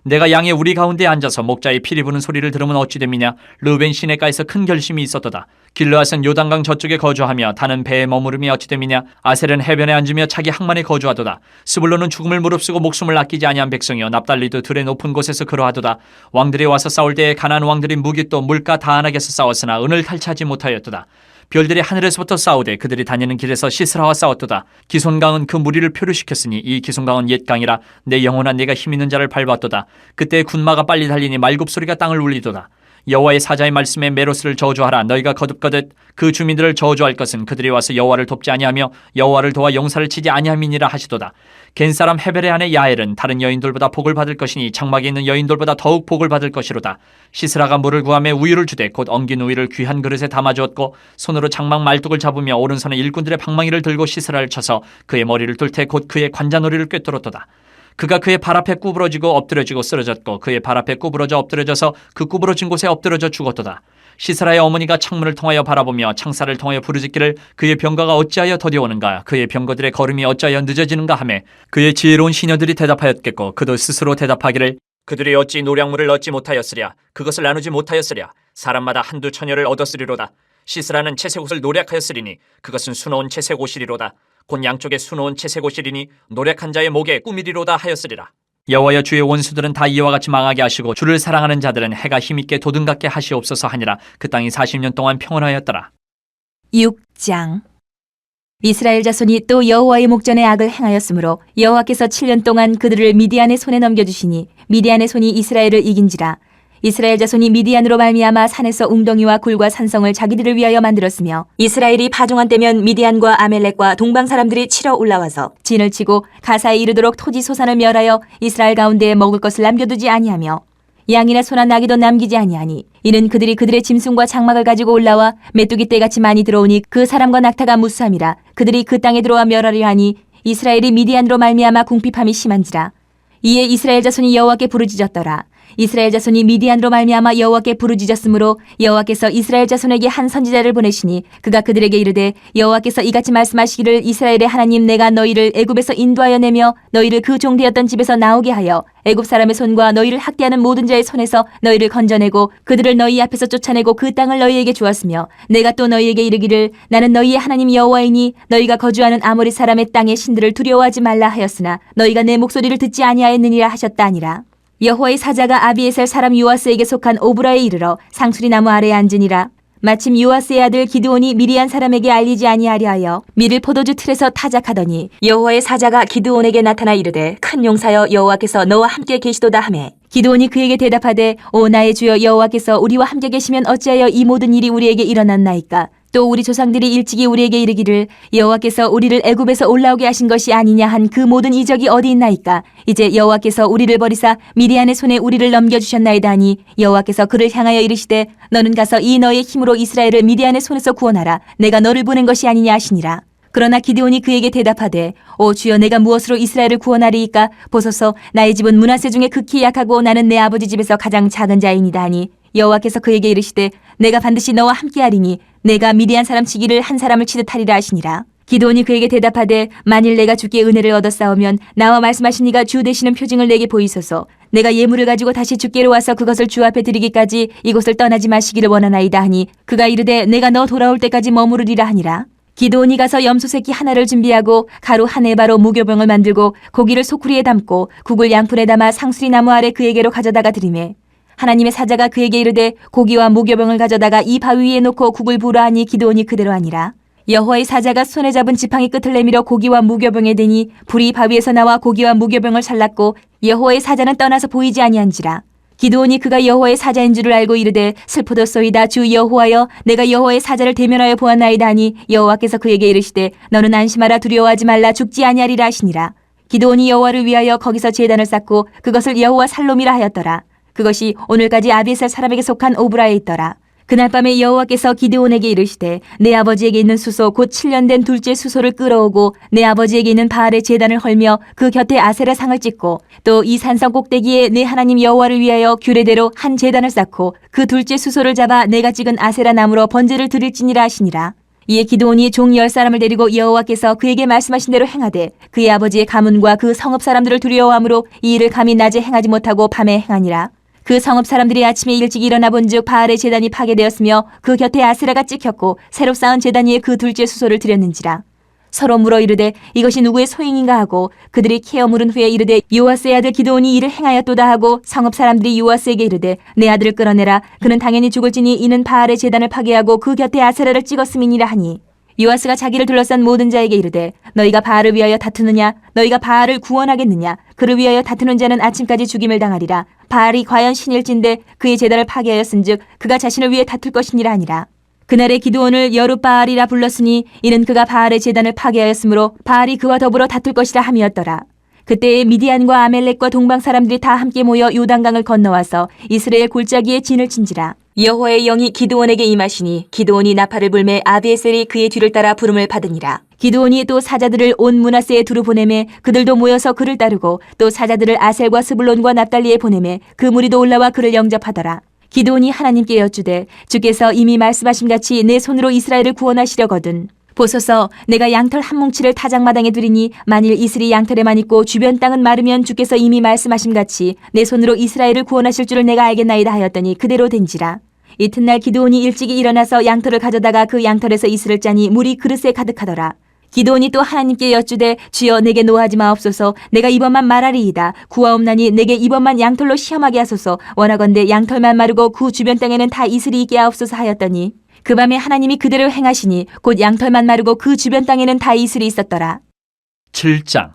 내가 양의 우리 가운데 앉아서 목자의 피리 부는 소리를 들으면 어찌 됨이냐. 르우벤 시내가에서 큰 결심이 있었도다. 길르앗은 요단강 저쪽에 거주하며 다는 배에 머무름이 어찌 됨이냐. 아셀은 해변에 앉으며 차기 항만에 거주하도다. 스불론은 죽음을 무릅쓰고 목숨을 아끼지 아니한 백성이여 납달리도 들의 높은 곳에서 그러하도다. 왕들이 와서 싸울 때에 가나안 왕들이 무기또 물가 다안하게서 싸웠으나 은을 탈취하지 못하였도다. 별들이 하늘에서부터 싸우되 그들이 다니는 길에서 시스라와 싸웠도다. 기손강은 그 무리를 표류시켰으니 이 기손강은 옛 강이라 내 영혼아 내가 힘 있는 자를 밟았도다. 그때 군마가 빨리 달리니 말굽소리가 땅을 울리도다. 여호와의 사자의 말씀에 메로스를 저주하라. 너희가 거듭거듭 그 주민들을 저주할 것은 그들이 와서 여호와를 돕지 아니하며 여호와를 도와 용사를 치지 아니함이니라 하시도다. 겐사람 헤벨의 아내 야엘은 다른 여인들보다 복을 받을 것이니 장막에 있는 여인들보다 더욱 복을 받을 것이로다. 시스라가 물을 구하며 우유를 주되 곧 엉긴 우유를 귀한 그릇에 담아주었고 손으로 장막 말뚝을 잡으며 오른손에 일꾼들의 방망이를 들고 시스라를 쳐서 그의 머리를 뚫되 곧 그의 관자놀이를 꿰뚫었도다. 그가 그의 발 앞에 구부러지고 엎드려지고 쓰러졌고 그의 발 앞에 구부러져 엎드려져서 그 구부러진 곳에 엎드려져 죽었도다. 시스라의 어머니가 창문을 통하여 바라보며 창살을 통하여 부르짖기를 그의 병거가 어찌하여 더디오는가 그의 병거들의 걸음이 어찌하여 늦어지는가 하며 그의 지혜로운 시녀들이 대답하였겠고 그도 스스로 대답하기를 그들이 어찌 노량물을 얻지 못하였으랴 그것을 나누지 못하였으랴 사람마다 한두 처녀를 얻었으리로다. 시스라는 채색 옷을 노략하였으리니 그것은 수놓은 채색 옷이리로다. 곧 양쪽에 수놓은 채색 옷이리니 노력한 자의 목에 꾸미리로다 하였으리라. 여호와여 주의 원수들은 다 이와 같이 망하게 하시고 주를 사랑하는 자들은 해가 힘있게 도등같게 하시옵소서 하니라. 그 땅이 40년 동안 평온하였더라. 6장. 이스라엘 자손이 또 여호와의 목전에 악을 행하였으므로 여호와께서 7년 동안 그들을 미디안의 손에 넘겨주시니 미디안의 손이 이스라엘을 이긴지라. 이스라엘 자손이 미디안으로 말미암아 산에서 웅덩이와 굴과 산성을 자기들을 위하여 만들었으며 이스라엘이 파종한 때면 미디안과 아멜렉과 동방 사람들이 치러 올라와서 진을 치고 가사에 이르도록 토지 소산을 멸하여 이스라엘 가운데에 먹을 것을 남겨두지 아니하며 양이나 소나 나귀도 남기지 아니하니 이는 그들이 그들의 짐승과 장막을 가지고 올라와 메뚜기 떼같이 많이 들어오니 그 사람과 낙타가 무수함이라. 그들이 그 땅에 들어와 멸하려 하니 이스라엘이 미디안으로 말미암아 궁핍함이 심한지라. 이에 이스라엘 자손이 여호와께 부르짖었더라. 이스라엘 자손이 미디안으로 말미암아 여호와께 부르짖었으므로 여호와께서 이스라엘 자손에게 한 선지자를 보내시니 그가 그들에게 이르되 여호와께서 이같이 말씀하시기를 이스라엘의 하나님 내가 너희를 애굽에서 인도하여 내며 너희를 그 종되었던 집에서 나오게 하여 애굽 사람의 손과 너희를 학대하는 모든 자의 손에서 너희를 건져내고 그들을 너희 앞에서 쫓아내고 그 땅을 너희에게 주었으며 내가 또 너희에게 이르기를 나는 너희의 하나님 여호와이니 너희가 거주하는 아모리 사람의 땅의 신들을 두려워하지 말라 하였으나 너희가 내 목소리를 듣지 아니하였느니라 하셨다 아니라. 여호와의 사자가 아비에셀 사람 요아스에게 속한 오브라에 이르러 상수리 나무 아래에 앉으니라. 마침 요아스의 아들 기드온이 미디안 사람에게 알리지 아니하려 하여 밀을 포도주 틀에서 타작하더니 여호와의 사자가 기드온에게 나타나 이르되 큰 용사여 여호와께서 너와 함께 계시도다 하매 기드온이 그에게 대답하되 오 나의 주여 여호와께서 우리와 함께 계시면 어찌하여 이 모든 일이 우리에게 일어났나이까. 또 우리 조상들이 일찍이 우리에게 이르기를 여호와께서 우리를 애굽에서 올라오게 하신 것이 아니냐 한 그 모든 이적이 어디 있나이까. 이제 여호와께서 우리를 버리사 미디안의 손에 우리를 넘겨주셨나이다 하니 여호와께서 그를 향하여 이르시되 너는 가서 이 너의 힘으로 이스라엘을 미디안의 손에서 구원하라. 내가 너를 보낸 것이 아니냐 하시니라. 그러나 기드온이 그에게 대답하되 오 주여 내가 무엇으로 이스라엘을 구원하리이까. 보소서 나의 집은 므낫세 중에 극히 약하고 나는 내 아버지 집에서 가장 작은 자이니다 하니 여호와께서 그에게 이르시되 내가 반드시 너와 함께하리니 내가 미디안 사람 치기를 한 사람을 치듯 하리라 하시니라. 기드온이 그에게 대답하되 만일 내가 주께 은혜를 얻어 싸우면 나와 말씀하신 이가 주 되시는 표징을 내게 보이소서. 내가 예물을 가지고 다시 주께로 와서 그것을 주 앞에 드리기까지 이곳을 떠나지 마시기를 원하나이다 하니 그가 이르되 내가 너 돌아올 때까지 머무르리라 하니라. 기드온이 가서 염소 새끼 하나를 준비하고 가루 한 에바로 무교병을 만들고 고기를 소쿠리에 담고 국을 양푼에 담아 상수리 나무 아래 그에게로 가져다가 드리매 하나님의 사자가 그에게 이르되 고기와 무교병을 가져다가 이 바위 위에 놓고 국을 부으라 하니 기드온이 그대로 하니라. 여호와의 사자가 손에 잡은 지팡이 끝을 내밀어 고기와 무교병에 대니 불이 바위에서 나와 고기와 무교병을 살랐고 여호와의 사자는 떠나서 보이지 아니한지라. 기드온이 그가 여호와의 사자인 줄을 알고 이르되 슬프도소이다. 주 여호와여, 내가 여호와의 사자를 대면하여 보았나이다 하니 여호와께서 그에게 이르시되 너는 안심하라, 두려워하지 말라, 죽지 아니하리라 하시니라. 기드온이 여호와를 위하여 거기서 제단을 쌓고 그것을 여호와 살롬이라 하였더라. 그것이 오늘까지 아비에셀 사람에게 속한 오브라에 있더라. 그날 밤에 여호와께서 기드온에게 이르시되 내 아버지에게 있는 수소 곧 7년 된 둘째 수소를 끌어오고 내 아버지에게 있는 바알의 제단을 헐며 그 곁에 아세라 상을 찍고 또 이 산성 꼭대기에 내 하나님 여호와를 위하여 규례대로 한 제단을 쌓고 그 둘째 수소를 잡아 내가 찍은 아세라 나무로 번제를 드릴지니라 하시니라. 이에 기드온이 종 10사람을 데리고 여호와께서 그에게 말씀하신 대로 행하되 그의 아버지의 가문과 그 성읍 사람들을 두려워함으로 이 일을 감히 낮에 행하지 못하고 밤에 행하니라. 그 성읍 사람들이 아침에 일찍 일어나 본즉 바알의 제단이 파괴되었으며 그 곁에 아세라가 찍혔고 새로 쌓은 제단 위에 그 둘째 수소를 드렸는지라. 서로 물어 이르되 이것이 누구의 소행인가 하고 그들이 캐어 물은 후에 이르되 요아스의 아들 기드온이 이를 행하였도다 하고 성읍 사람들이 요아스에게 이르되 내 아들을 끌어내라, 그는 당연히 죽을지니 이는 바알의 제단을 파괴하고 그 곁에 아세라를 찍었음이니라 하니 요아스가 자기를 둘러싼 모든 자에게 이르되 너희가 바알을 위하여 다투느냐, 너희가 바알을 구원하겠느냐, 그를 위하여 다투는 자는 아침까지 죽임을 당하리라. 바알이 과연 신일진데 그의 제단을 파괴하였은즉 그가 자신을 위해 다툴 것이니라 하니라. 그날에 기드온을 여룻바알이라 불렀으니 이는 그가 바알의 제단을 파괴하였으므로 바알이 그와 더불어 다툴 것이라 함이었더라. 그때에 미디안과 아멜렉과 동방 사람들이 다 함께 모여 요단강을 건너와서 이스라엘 골짜기에 진을 친지라. 여호와의 영이 기드온에게 임하시니 기드온이 나팔을 불매 아비에셀이 그의 뒤를 따라 부름을 받으니라. 기드온이 또 사자들을 온 므낫세에 두루 보내매 그들도 모여서 그를 따르고 또 사자들을 아셀과 스불론과 납달리에 보내매 그 무리도 올라와 그를 영접하더라. 기드온이 하나님께 여쭈되 주께서 이미 말씀하심같이 내 손으로 이스라엘을 구원하시려거든 보소서, 내가 양털 한 뭉치를 타작마당에 두리니 만일 이슬이 양털에만 있고 주변 땅은 마르면 주께서 이미 말씀하심같이 내 손으로 이스라엘을 구원하실 줄을 내가 알겠나이다 하였더니 그대로 된지라. 이튿날 기드온이 일찍이 일어나서 양털을 가져다가 그 양털에서 이슬을 짜니 물이 그릇에 가득하더라. 기드온이 또 하나님께 여쭈되 주여 내게 노하지 마옵소서, 내가 이번만 말하리이다. 구하옵나니 내게 이번만 양털로 시험하게 하소서. 원하건대 양털만 마르고 그 주변 땅에는 다 이슬이 있게 하옵소서 하였더니 그 밤에 하나님이 그대로 행하시니 곧 양털만 마르고 그 주변 땅에는 다 이슬이 있었더라. 7장.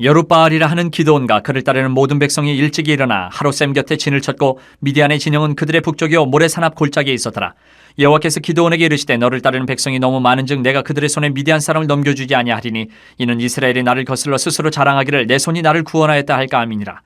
여룻바알이라 하는 기드온과 그를 따르는 모든 백성이 일찍이 일어나 하롯셈 곁에 진을 쳤고 미디안의 진영은 그들의 북쪽이요 모래산 앞 골짜기에 있었더라. 여호와께서 기드온에게 이르시되 너를 따르는 백성이 너무 많은즉 내가 그들의 손에 미디안 사람을 넘겨주지 아니하리니 이는 이스라엘이 나를 거슬러 스스로 자랑하기를 내 손이 나를 구원하였다 할까 함이니라.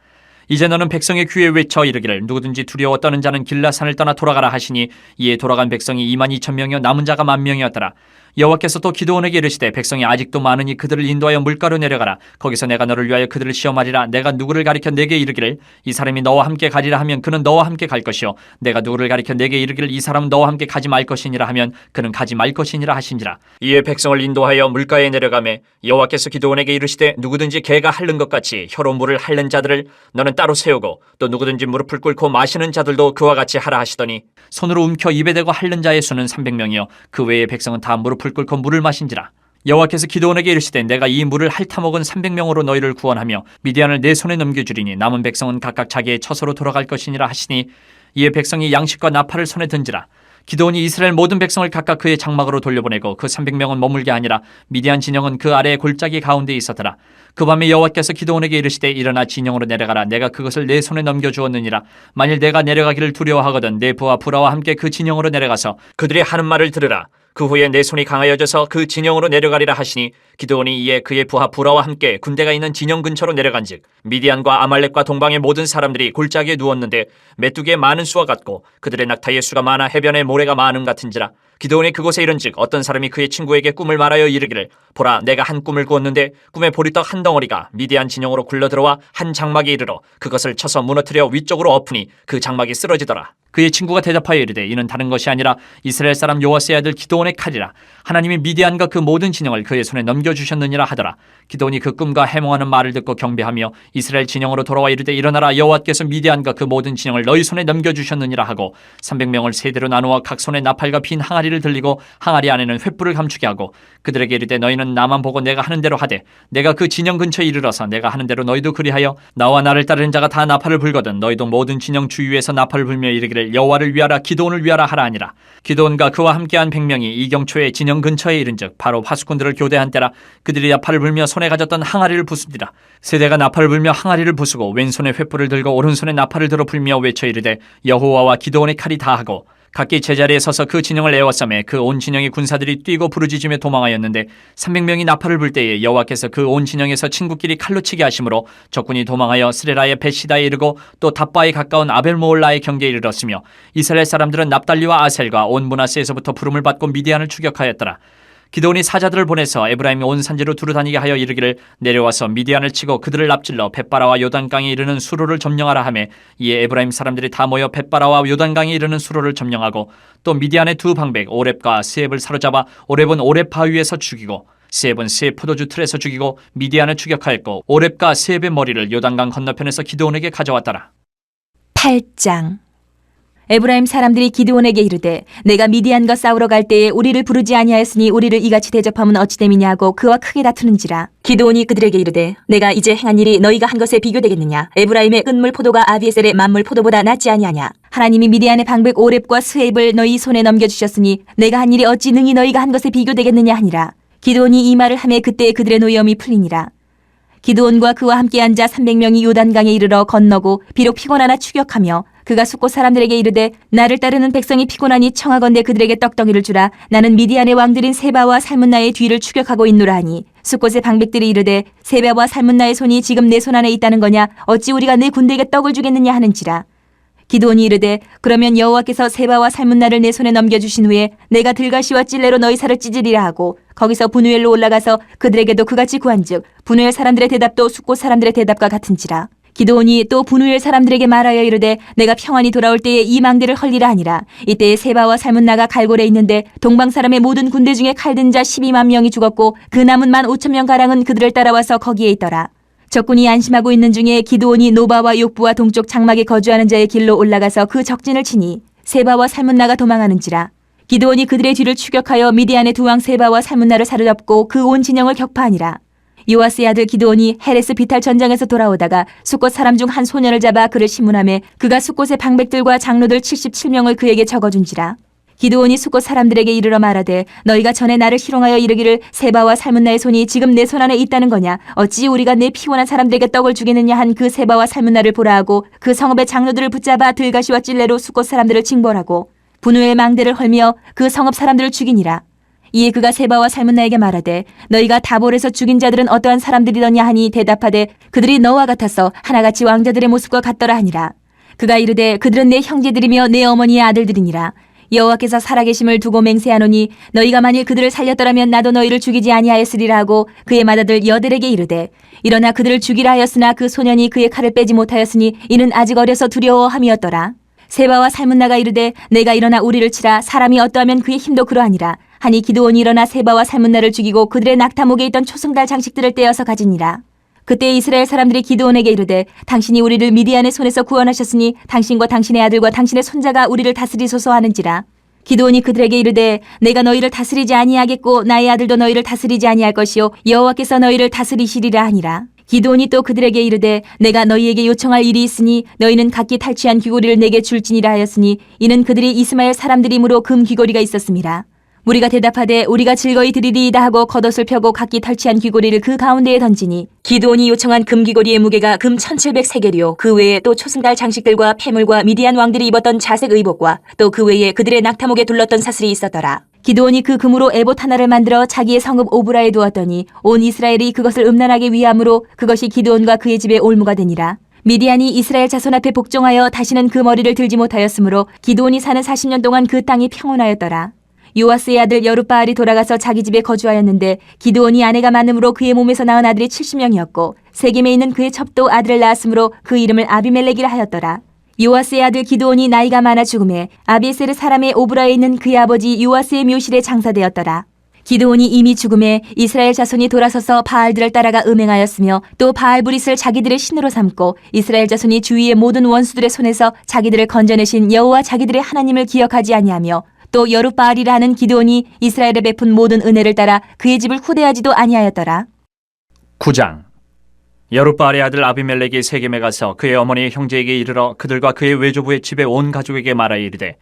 이제 너는 백성의 귀에 외쳐 이르기를 누구든지 두려워 떠는 자는 길라산을 떠나 돌아가라 하시니 이에 돌아간 백성이 22,000명이요 남은 자가 10,000명이었더라. 여호와께서 또 기드온에게 이르시되 백성이 아직도 많으니 그들을 인도하여 물가로 내려가라. 거기서 내가 너를 위하여 그들을 시험하리라. 내가 누구를 가리켜 내게 이르기를 이 사람이 너와 함께 가리라 하면 그는 너와 함께 갈 것이요 내가 누구를 가리켜 내게 이르기를 이 사람은 너와 함께 가지 말 것이니라 하면 그는 가지 말 것이니라 하신지라. 이에 백성을 인도하여 물가에 내려가매 여호와께서 기드온에게 이르시되 누구든지 개가 핥는 것 같이 혀로 물을 핥는 자들을 너는 따로 세우고 또 누구든지 무릎을 꿇고 마시는 자들도 그와 같이 하라 하시더니 손으로 움켜 입에 대고 핥는 자의 수는 300명이요 그 외의 백성은 다 무릎을 꿇고 물을 마신지라. 여호와께서 기드온에게 이르시되 내가 이 물을 핥아먹은 300명으로 너희를 구원하며 미디안을 내 손에 넘겨주리니 남은 백성은 각각 자기의 처소로 돌아갈 것이니라 하시니 이에 백성이 양식과 나팔을 손에 든지라. 기드온이 이스라엘 모든 백성을 각각 그의 장막으로 돌려보내고 그 300명은 머물게 하니라. 미디안 진영은 그 아래의 골짜기 가운데 있었더라. 그 밤에 여호와께서 기드온에게 이르시되 일어나 진영으로 내려가라. 내가 그것을 내 손에 넘겨주었느니라. 만일 내가 내려가기를 두려워하거든 내 부하 부라와 함께 그 진영으로 내려가서 그들이 하는 말을 들으라. 그 후에 내 손이 강하여져서 그 진영으로 내려가리라 하시니 기드온이 이에 그의 부하 부라와 함께 군대가 있는 진영 근처로 내려간즉 미디안과 아말렉과 동방의 모든 사람들이 골짜기에 누웠는데 메뚜기의 많은 수와 같고 그들의 낙타의 수가 많아 해변에 모래가 많음 같은지라. 기드온이 그곳에 이른즉 어떤 사람이 그의 친구에게 꿈을 말하여 이르기를 보라 내가 한 꿈을 꾸었는데 꿈에 보리떡 한 덩어리가 미디안 진영으로 굴러들어와 한 장막에 이르러 그것을 쳐서 무너뜨려 위쪽으로 엎으니 그 장막이 쓰러지더라. 그의 친구가 대답하여 이르되 이는 다른 것이 아니라 이스라엘 사람 요아스의 아들 기드온의 칼이라. 하나님이 미디안과 그 모든 진영을 그의 손에 넘겨주셨느니라 하더라. 기드온이 그 꿈과 해몽하는 말을 듣고 경배하며 이스라엘 진영으로 돌아와 이르되 일어나라 여호와께서 미디안과 그 모든 진영을 너희 손에 넘겨주셨느니라 하고 300명을 세대로 나누어 각 손에 나팔과 빈 항아리를 들리고 항아리 안에는 횃불을 감추게 하고 그들에게 이르되 너희는 나만 보고 내가 하는 대로 하되 내가 그 진영 근처에 이르러서 내가 하는 대로 너희도 그리하여 나와 나를 따르는 자가 다 나팔을 불거든 너희도 모든 진영 주위에서 나팔을 불며 이르기를 이르기를 여호와를 위하라 기드온을 위하라 하라 하니라. 기드온과 그와 함께한 100명이 이경초의 진영 근처에 이른즉 바로 파수꾼들을 교대한 때라. 그들이 나팔을 불며 손에 가졌던 항아리를 부수니라. 세대가 나팔을 불며 항아리를 부수고 왼손에 횃불을 들고 오른손에 나팔을 들어 불며 외쳐 이르되 여호와와 기드온의 칼이 다하고 각기 제자리에 서서 그 진영을 에워싸매 그 온 진영의 군사들이 뛰고 부르짖으며 도망하였는데 300명이 나팔을 불 때에 여호와께서 그 온 진영에서 친구끼리 칼로 치게 하심으로 적군이 도망하여 스레라의 베시다에 이르고 또 답바에 가까운 아벨모올라의 경계에 이르렀으며 이스라엘 사람들은 납달리와 아셀과 온 므낫세에서부터 부름을 받고 미디안을 추격하였더라. 기드온이 사자들을 보내서 에브라임 온 산지로 두루다니게 하여 이르기를 내려와서 미디안을 치고 그들을 납질러 벳바라와 요단강에 이르는 수로를 점령하라 하매 이에 에브라임 사람들이 다 모여 벳바라와 요단강에 이르는 수로를 점령하고 또 미디안의 두 방백 오렙과 스앱을 사로잡아 오렙은 오렙 바위에서 죽이고 스앱은 스앱 포도주 틀에서 죽이고 미디안을 추격하였고 오렙과 스앱의 머리를 요단강 건너편에서 기드온에게 가져왔더라. 8장. 에브라임 사람들이 기드온에게 이르되 내가 미디안과 싸우러 갈 때에 우리를 부르지 아니하였으니 우리를 이같이 대접하면 어찌 됨이냐고 그와 크게 다투는지라. 기드온이 그들에게 이르되 내가 이제 행한 일이 너희가 한 것에 비교되겠느냐. 에브라임의 끝물 포도가 아비에셀의 만물 포도보다 낫지 아니하냐. 하나님이 미디안의 방백 오렙과 스앱을 너희 손에 넘겨주셨으니 내가 한 일이 어찌 능히 너희가 한 것에 비교되겠느냐 하니라. 기드온이 이 말을 하매 그때 그들의 노여움이 풀리니라. 기드온과 그와 함께 앉아 300명이 요단강에 이르러 건너고 비록 피곤하나 추격하며 그가 숫곳 사람들에게 이르되 나를 따르는 백성이 피곤하니 청하건대 그들에게 떡덩이를 주라. 나는 미디안의 왕들인 세바와 살문나의 뒤를 추격하고 있노라 하니 숫곳의 방백들이 이르되 세바와 살문나의 손이 지금 내 손 안에 있다는 거냐. 어찌 우리가 내 군대에게 떡을 주겠느냐 하는지라. 기드온이 이르되 그러면 여호와께서 세바와 살문나를 내 손에 넘겨주신 후에 내가 들가시와 찔레로 너희 살을 찢으리라 하고 거기서 분우엘로 올라가서 그들에게도 그같이 구한즉 분우엘 사람들의 대답도 숫곳 사람들의 대답과 같은지라. 기드온이 또 분우엘 사람들에게 말하여 이르되 내가 평안히 돌아올 때에 이 망대를 헐리라 하니라. 이때에 세바와 살문나가 갈골에 있는데 동방 사람의 모든 군대 중에 칼든 자 12만 명이 죽었고 그 남은 15,000명 가량은 그들을 따라와서 거기에 있더라. 적군이 안심하고 있는 중에 기드온이 노바와 욕부와 동쪽 장막에 거주하는 자의 길로 올라가서 그 적진을 치니 세바와 살문나가 도망하는지라. 기드온이 그들의 뒤를 추격하여 미디안의 두 왕 세바와 살문나를 사로잡고 그 온 진영을 격파하니라. 요아스의 아들 기드온이 헤레스 비탈 전장에서 돌아오다가 숫곳 사람 중 한 소년을 잡아 그를 신문하매 그가 숫곳의 방백들과 장로들 77명을 그에게 적어준지라. 기드온이 숫곳 사람들에게 이르러 말하되 너희가 전에 나를 희롱하여 이르기를 세바와 살문나의 손이 지금 내 손 안에 있다는 거냐. 어찌 우리가 내 피곤한 사람들에게 떡을 주겠느냐 한 그 세바와 살문나를 보라 하고 그 성읍의 장로들을 붙잡아 들가시와 찔레로 숫곳 사람들을 징벌하고 분우의 망대를 헐며 그 성읍 사람들을 죽이니라. 이에 그가 세바와 살문나에게 말하되 너희가 다볼에서 죽인 자들은 어떠한 사람들이더냐 하니 대답하되 그들이 너와 같아서 하나같이 왕자들의 모습과 같더라 하니라. 그가 이르되 그들은 내 형제들이며 내 어머니의 아들들이니라. 여호와께서 살아계심을 두고 맹세하노니 너희가 만일 그들을 살렸더라면 나도 너희를 죽이지 아니하였으리라 하고 그의 맏아들 여들에게 이르되 일어나 그들을 죽이라 하였으나 그 소년이 그의 칼을 빼지 못하였으니 이는 아직 어려서 두려워함이었더라. 세바와 살문나가 이르되 내가 일어나 우리를 치라. 사람이 어떠하면 그의 힘도 그러하니라. 하니 기드온이 일어나 세바와 살문나를 죽이고 그들의 낙타목에 있던 초승달 장식들을 떼어서 가지니라. 그때 이스라엘 사람들이 기드온에게 이르되 당신이 우리를 미디안의 손에서 구원하셨으니 당신과 당신의 아들과 당신의 손자가 우리를 다스리소서 하는지라. 기드온이 그들에게 이르되 내가 너희를 다스리지 아니하겠고 나의 아들도 너희를 다스리지 아니할 것이요 여호와께서 너희를 다스리시리라 하니라. 기드온이 또 그들에게 이르되 내가 너희에게 요청할 일이 있으니 너희는 각기 탈취한 귀고리를 내게 줄지니라 하였으니 이는 그들이 이스마엘 사람들이므로 금 귀고리가 있었음이라. 우리가 대답하되 우리가 즐거이 드리리이다 하고 겉옷을 펴고 각기 탈취한 귀고리를 그 가운데에 던지니 기드온이 요청한 금 귀고리의 무게가 금 1700세겔이요 그 외에 또 초승달 장식들과 폐물과 미디안 왕들이 입었던 자색 의복과 또 그 외에 그들의 낙타목에 둘렀던 사슬이 있었더라. 기드온이 그 금으로 에봇 하나를 만들어 자기의 성읍 오브라에 두었더니 온 이스라엘이 그것을 음란하게 위함으로 그것이 기드온과 그의 집에 올무가 되니라. 미디안이 이스라엘 자손 앞에 복종하여 다시는 그 머리를 들지 못하였으므로 기드온이 사는 40년 동안 그 땅이 평온하였더라. 요아스의 아들 여룻바알이 돌아가서 자기 집에 거주하였는데 기드온이 아내가 많음으로 그의 몸에서 낳은 아들이 70명이었고 세겜에 있는 그의 첩도 아들을 낳았으므로 그 이름을 아비멜렉이라 하였더라. 요아스의 아들 기드온이 나이가 많아 죽음에 아비에셀의 사람의 오브라에 있는 그의 아버지 요아스의 묘실에 장사되었더라. 기드온이 이미 죽음에 이스라엘 자손이 돌아서서 바알들을 따라가 음행하였으며 또 바알브릿을 자기들의 신으로 삼고 이스라엘 자손이 주위의 모든 원수들의 손에서 자기들을 건져내신 여호와 자기들의 하나님을 기억하지 아니하며 또 여룻바알이라 하는 기드온이 이스라엘에 베푼 모든 은혜를 따라 그의 집을 후대하지도 아니하였더라. 9장. 여룻바알의 아들 아비멜렉이 세겜에 가서 그의 어머니의 형제에게 이르러 그들과 그의 외조부의 집에 온 가족에게 말하여 이르되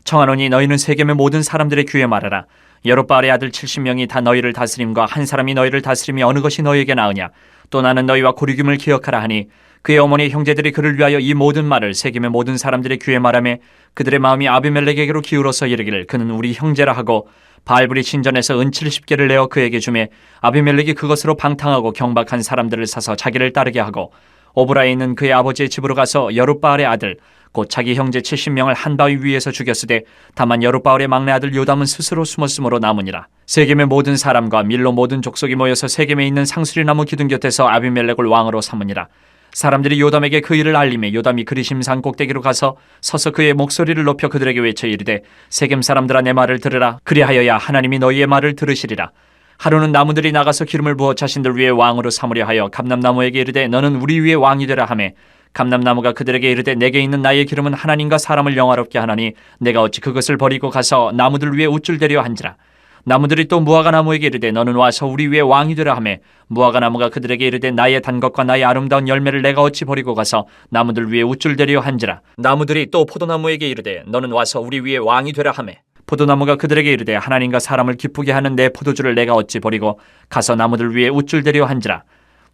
청하노니 너희는 세겜의 모든 사람들의 귀에 말하라. 여룻바알의 아들 70명이 다 너희를 다스림과 한 사람이 너희를 다스림이 어느 것이 너희에게 나으냐. 또 나는 너희와 고리김을 기억하라 하니 그의 어머니의 형제들이 그를 위하여 이 모든 말을 세겜의 모든 사람들의 귀에 말하며 그들의 마음이 아비멜렉에게로 기울어서 이르기를 그는 우리 형제라 하고 바알불이 신전에서 은 70개를 내어 그에게 주매 아비멜렉이 그것으로 방탕하고 경박한 사람들을 사서 자기를 따르게 하고 오브라에 있는 그의 아버지의 집으로 가서 여룻바알의 아들 곧 자기 형제 70명을 한 바위 위에서 죽였으되 다만 여룻바알의 막내 아들 요담은 스스로 숨었으므로 남으니라. 세겜의 모든 사람과 밀로 모든 족속이 모여서 세겜에 있는 상수리나무 기둥 곁에서 아비멜렉을 왕으로 삼으니라. 사람들이 요담에게 그 일을 알림해 요담이 그리심산 꼭대기로 가서 서서 그의 목소리를 높여 그들에게 외쳐 이르되 세겜 사람들아 내 말을 들으라. 그리하여야 하나님이 너희의 말을 들으시리라. 하루는 나무들이 나가서 기름을 부어 자신들 위에 왕으로 삼으려 하여 감람나무에게 이르되 너는 우리 위에 왕이 되라 하매 감람나무가 그들에게 이르되 내게 있는 나의 기름은 하나님과 사람을 영화롭게 하나니 내가 어찌 그것을 버리고 가서 나무들 위에 우쭐대려 한지라. 나무들이 또 무화과 나무에게 이르되 너는 와서 우리 위에 왕이 되라 하매 무화과 나무가 그들에게 이르되 나의 단 것과 나의 아름다운 열매를 내가 어찌 버리고 가서 나무들 위에 우쭐대려 한지라. 나무들이 또 포도나무에게 이르되 너는 와서 우리 위에 왕이 되라 하매 포도나무가 그들에게 이르되 하나님과 사람을 기쁘게 하는 내 포도주를 내가 어찌 버리고 가서 나무들 위에 우쭐대려 한지라.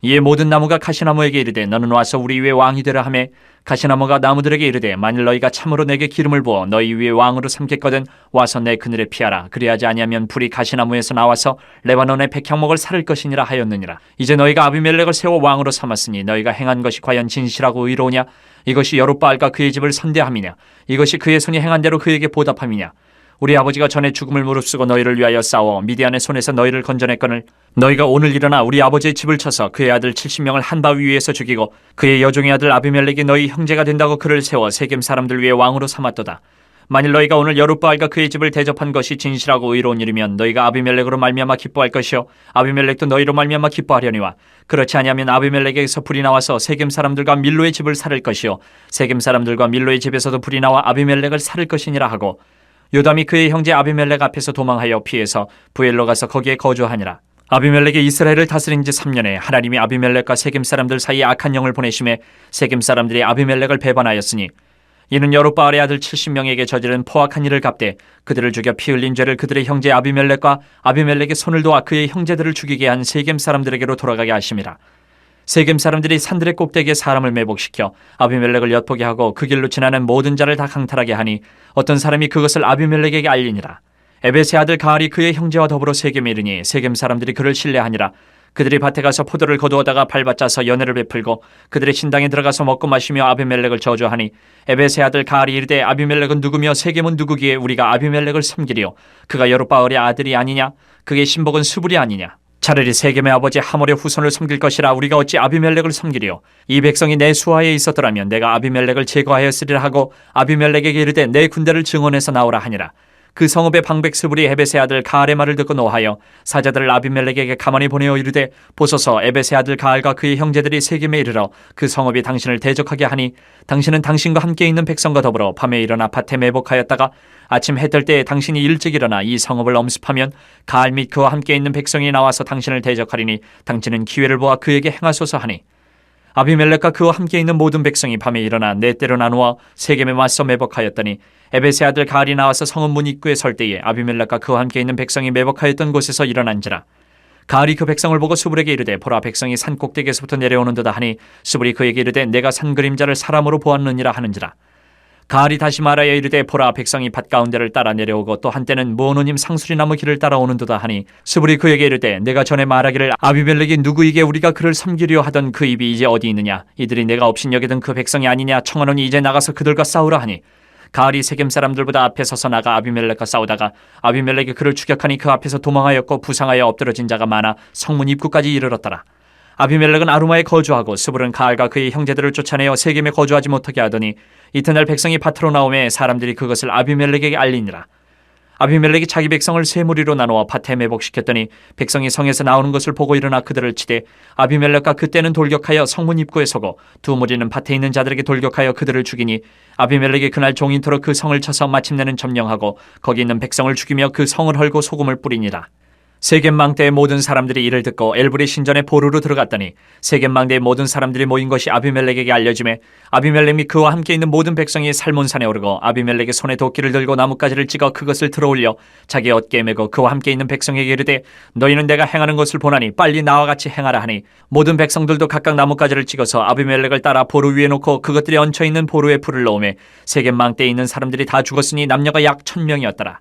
이에 모든 나무가 가시나무에게 이르되 너는 와서 우리 위에 왕이 되라 하매 가시나무가 나무들에게 이르되 만일 너희가 참으로 내게 기름을 부어 너희 위에 왕으로 삼겠거든 와서 내 그늘에 피하라. 그리하지 아니하면 불이 가시나무에서 나와서 레바논의 백향목을 살을 것이니라 하였느니라. 이제 너희가 아비멜렉을 세워 왕으로 삼았으니 너희가 행한 것이 과연 진실하고 의로우냐. 이것이 여룻바알과 그의 집을 선대함이냐. 이것이 그의 손이 행한 대로 그에게 보답함이냐. 우리 아버지가 전에 죽음을 무릅쓰고 너희를 위하여 싸워 미디안의 손에서 너희를 건져냈거늘 너희가 오늘 일어나 우리 아버지의 집을 쳐서 그의 아들 70명을 한 바위 위에서 죽이고 그의 여종의 아들 아비멜렉이 너희 형제가 된다고 그를 세워 세겜 사람들 위에 왕으로 삼았도다. 만일 너희가 오늘 여룻바알과 그의 집을 대접한 것이 진실하고 의로운 일이면 너희가 아비멜렉으로 말미암아 기뻐할 것이요 아비멜렉도 너희로 말미암아 기뻐하려니와 그렇지 아니하면 아비멜렉에게서 불이 나와서 세겜 사람들과 밀로의 집을 살을 것이요 세겜 사람들과 밀로의 집에서도 불이 나와 아비멜렉을 살을 것이니라 하고 요담이 그의 형제 아비멜렉 앞에서 도망하여 피해서 부엘로 가서 거기에 거주하니라. 아비멜렉이 이스라엘을 다스린 지 3년에 하나님이 아비멜렉과 세겜 사람들 사이에 악한 영을 보내심에 세겜 사람들이 아비멜렉을 배반하였으니 이는 여룻바알의 아들 70명에게 저지른 포악한 일을 갚되 그들을 죽여 피 흘린 죄를 그들의 형제 아비멜렉과 아비멜렉의 손을 도와 그의 형제들을 죽이게 한 세겜 사람들에게로 돌아가게 하심이라. 세겜 사람들이 산들의 꼭대기에 사람을 매복시켜 아비멜렉을 엿보게 하고 그 길로 지나는 모든 자를 다 강탈하게 하니 어떤 사람이 그것을 아비멜렉에게 알리니라. 에벳의 아들 가알이 그의 형제와 더불어 세겜에 이르니 세겜 사람들이 그를 신뢰하니라. 그들이 밭에 가서 포도를 거두어다가 밟아짜서 연회를 베풀고 그들의 신당에 들어가서 먹고 마시며 아비멜렉을 저주하니 에벳의 아들 가알이 이르되 아비멜렉은 누구며 세겜은 누구기에 우리가 아비멜렉을 섬기리요. 그가 여룻바알의 아들이 아니냐. 그의 신복은 수불이 아니냐. 차라리 세겜의 아버지 하몰의 후손을 섬길 것이라 우리가 어찌 아비멜렉을 섬기리요. 이 백성이 내 수하에 있었더라면 내가 아비멜렉을 제거하였으리라 하고 아비멜렉에게 이르되 내 군대를 증원해서 나오라 하니라. 그 성읍의 방백 스불이 에벳의 아들 가알의 말을 듣고 노하여 사자들을 아비멜렉에게 가만히 보내어 이르되 보소서 에벳의 아들 가알과 그의 형제들이 세겜에 이르러 그 성읍이 당신을 대적하게 하니 당신은 당신과 함께 있는 백성과 더불어 밤에 일어나 밭에 매복하였다가 아침 해 뜰 때에 당신이 일찍 일어나 이 성읍을 엄습하면 가알 및 그와 함께 있는 백성이 나와서 당신을 대적하리니 당신은 기회를 보아 그에게 행하소서 하니 아비멜렉과 그와 함께 있는 모든 백성이 밤에 일어나 네 때로 나누어 세겜에 맞서 매복하였더니 에벳의 아들 가알이 나와서 성읍 문 입구에 설 때에 아비멜렉과 그와 함께 있는 백성이 매복하였던 곳에서 일어난지라. 가알이 그 백성을 보고 수불에게 이르되 보라 백성이 산 꼭대기에서부터 내려오는도다 하니 수불이 그에게 이르되 내가 산 그림자를 사람으로 보았느니라 하는지라. 가알이 다시 말하여 이르되 보라 백성이 밭 가운데를 따라 내려오고 또 한때는 무오노님 상수리나무 길을 따라오는도다 하니 수불이 그에게 이르되 내가 전에 말하기를 아비멜렉이 누구이게 우리가 그를 섬기려 하던 그 입이 이제 어디 있느냐. 이들이 내가 업신여기던 그 백성이 아니냐. 청하노니 이제 나가서 그들과 싸우라 하니 가알이 세겜 사람들보다 앞에 서서 나가 아비멜렉과 싸우다가 아비멜렉이 그를 추격하니 그 앞에서 도망하였고 부상하여 엎드러진 자가 많아 성문 입구까지 이르렀더라. 아비멜렉은 아루마에 거주하고 스불은 가알과 그의 형제들을 쫓아내어 세겜에 거주하지 못하게 하더니 이튿날 백성이 밭으로 나오매 사람들이 그것을 아비멜렉에게 알리니라. 아비멜렉이 자기 백성을 세 무리로 나누어 밭에 매복시켰더니 백성이 성에서 나오는 것을 보고 일어나 그들을 치되 아비멜렉과 그때는 돌격하여 성문 입구에 서고 두 무리는 밭에 있는 자들에게 돌격하여 그들을 죽이니 아비멜렉이 그날 종인토록 그 성을 쳐서 마침내는 점령하고 거기 있는 백성을 죽이며 그 성을 헐고 소금을 뿌리니라. 세겜 망대의 모든 사람들이 이를 듣고 엘브리 신전의 보루로 들어갔더니 세겜 망대의 모든 사람들이 모인 것이 아비멜렉에게 알려지매 아비멜렉이 그와 함께 있는 모든 백성이 살몬산에 오르고 아비멜렉의 손에 도끼를 들고 나뭇가지를 찍어 그것을 들어올려 자기 어깨에 메고 그와 함께 있는 백성에게 이르되 너희는 내가 행하는 것을 보나니 빨리 나와 같이 행하라 하니 모든 백성들도 각각 나뭇가지를 찍어서 아비멜렉을 따라 보루 위에 놓고 그것들이 얹혀 있는 보루에 불을 넣으매 세겜 망대에 있는 사람들이 다 죽었으니 남녀가 약 1000명이었더라.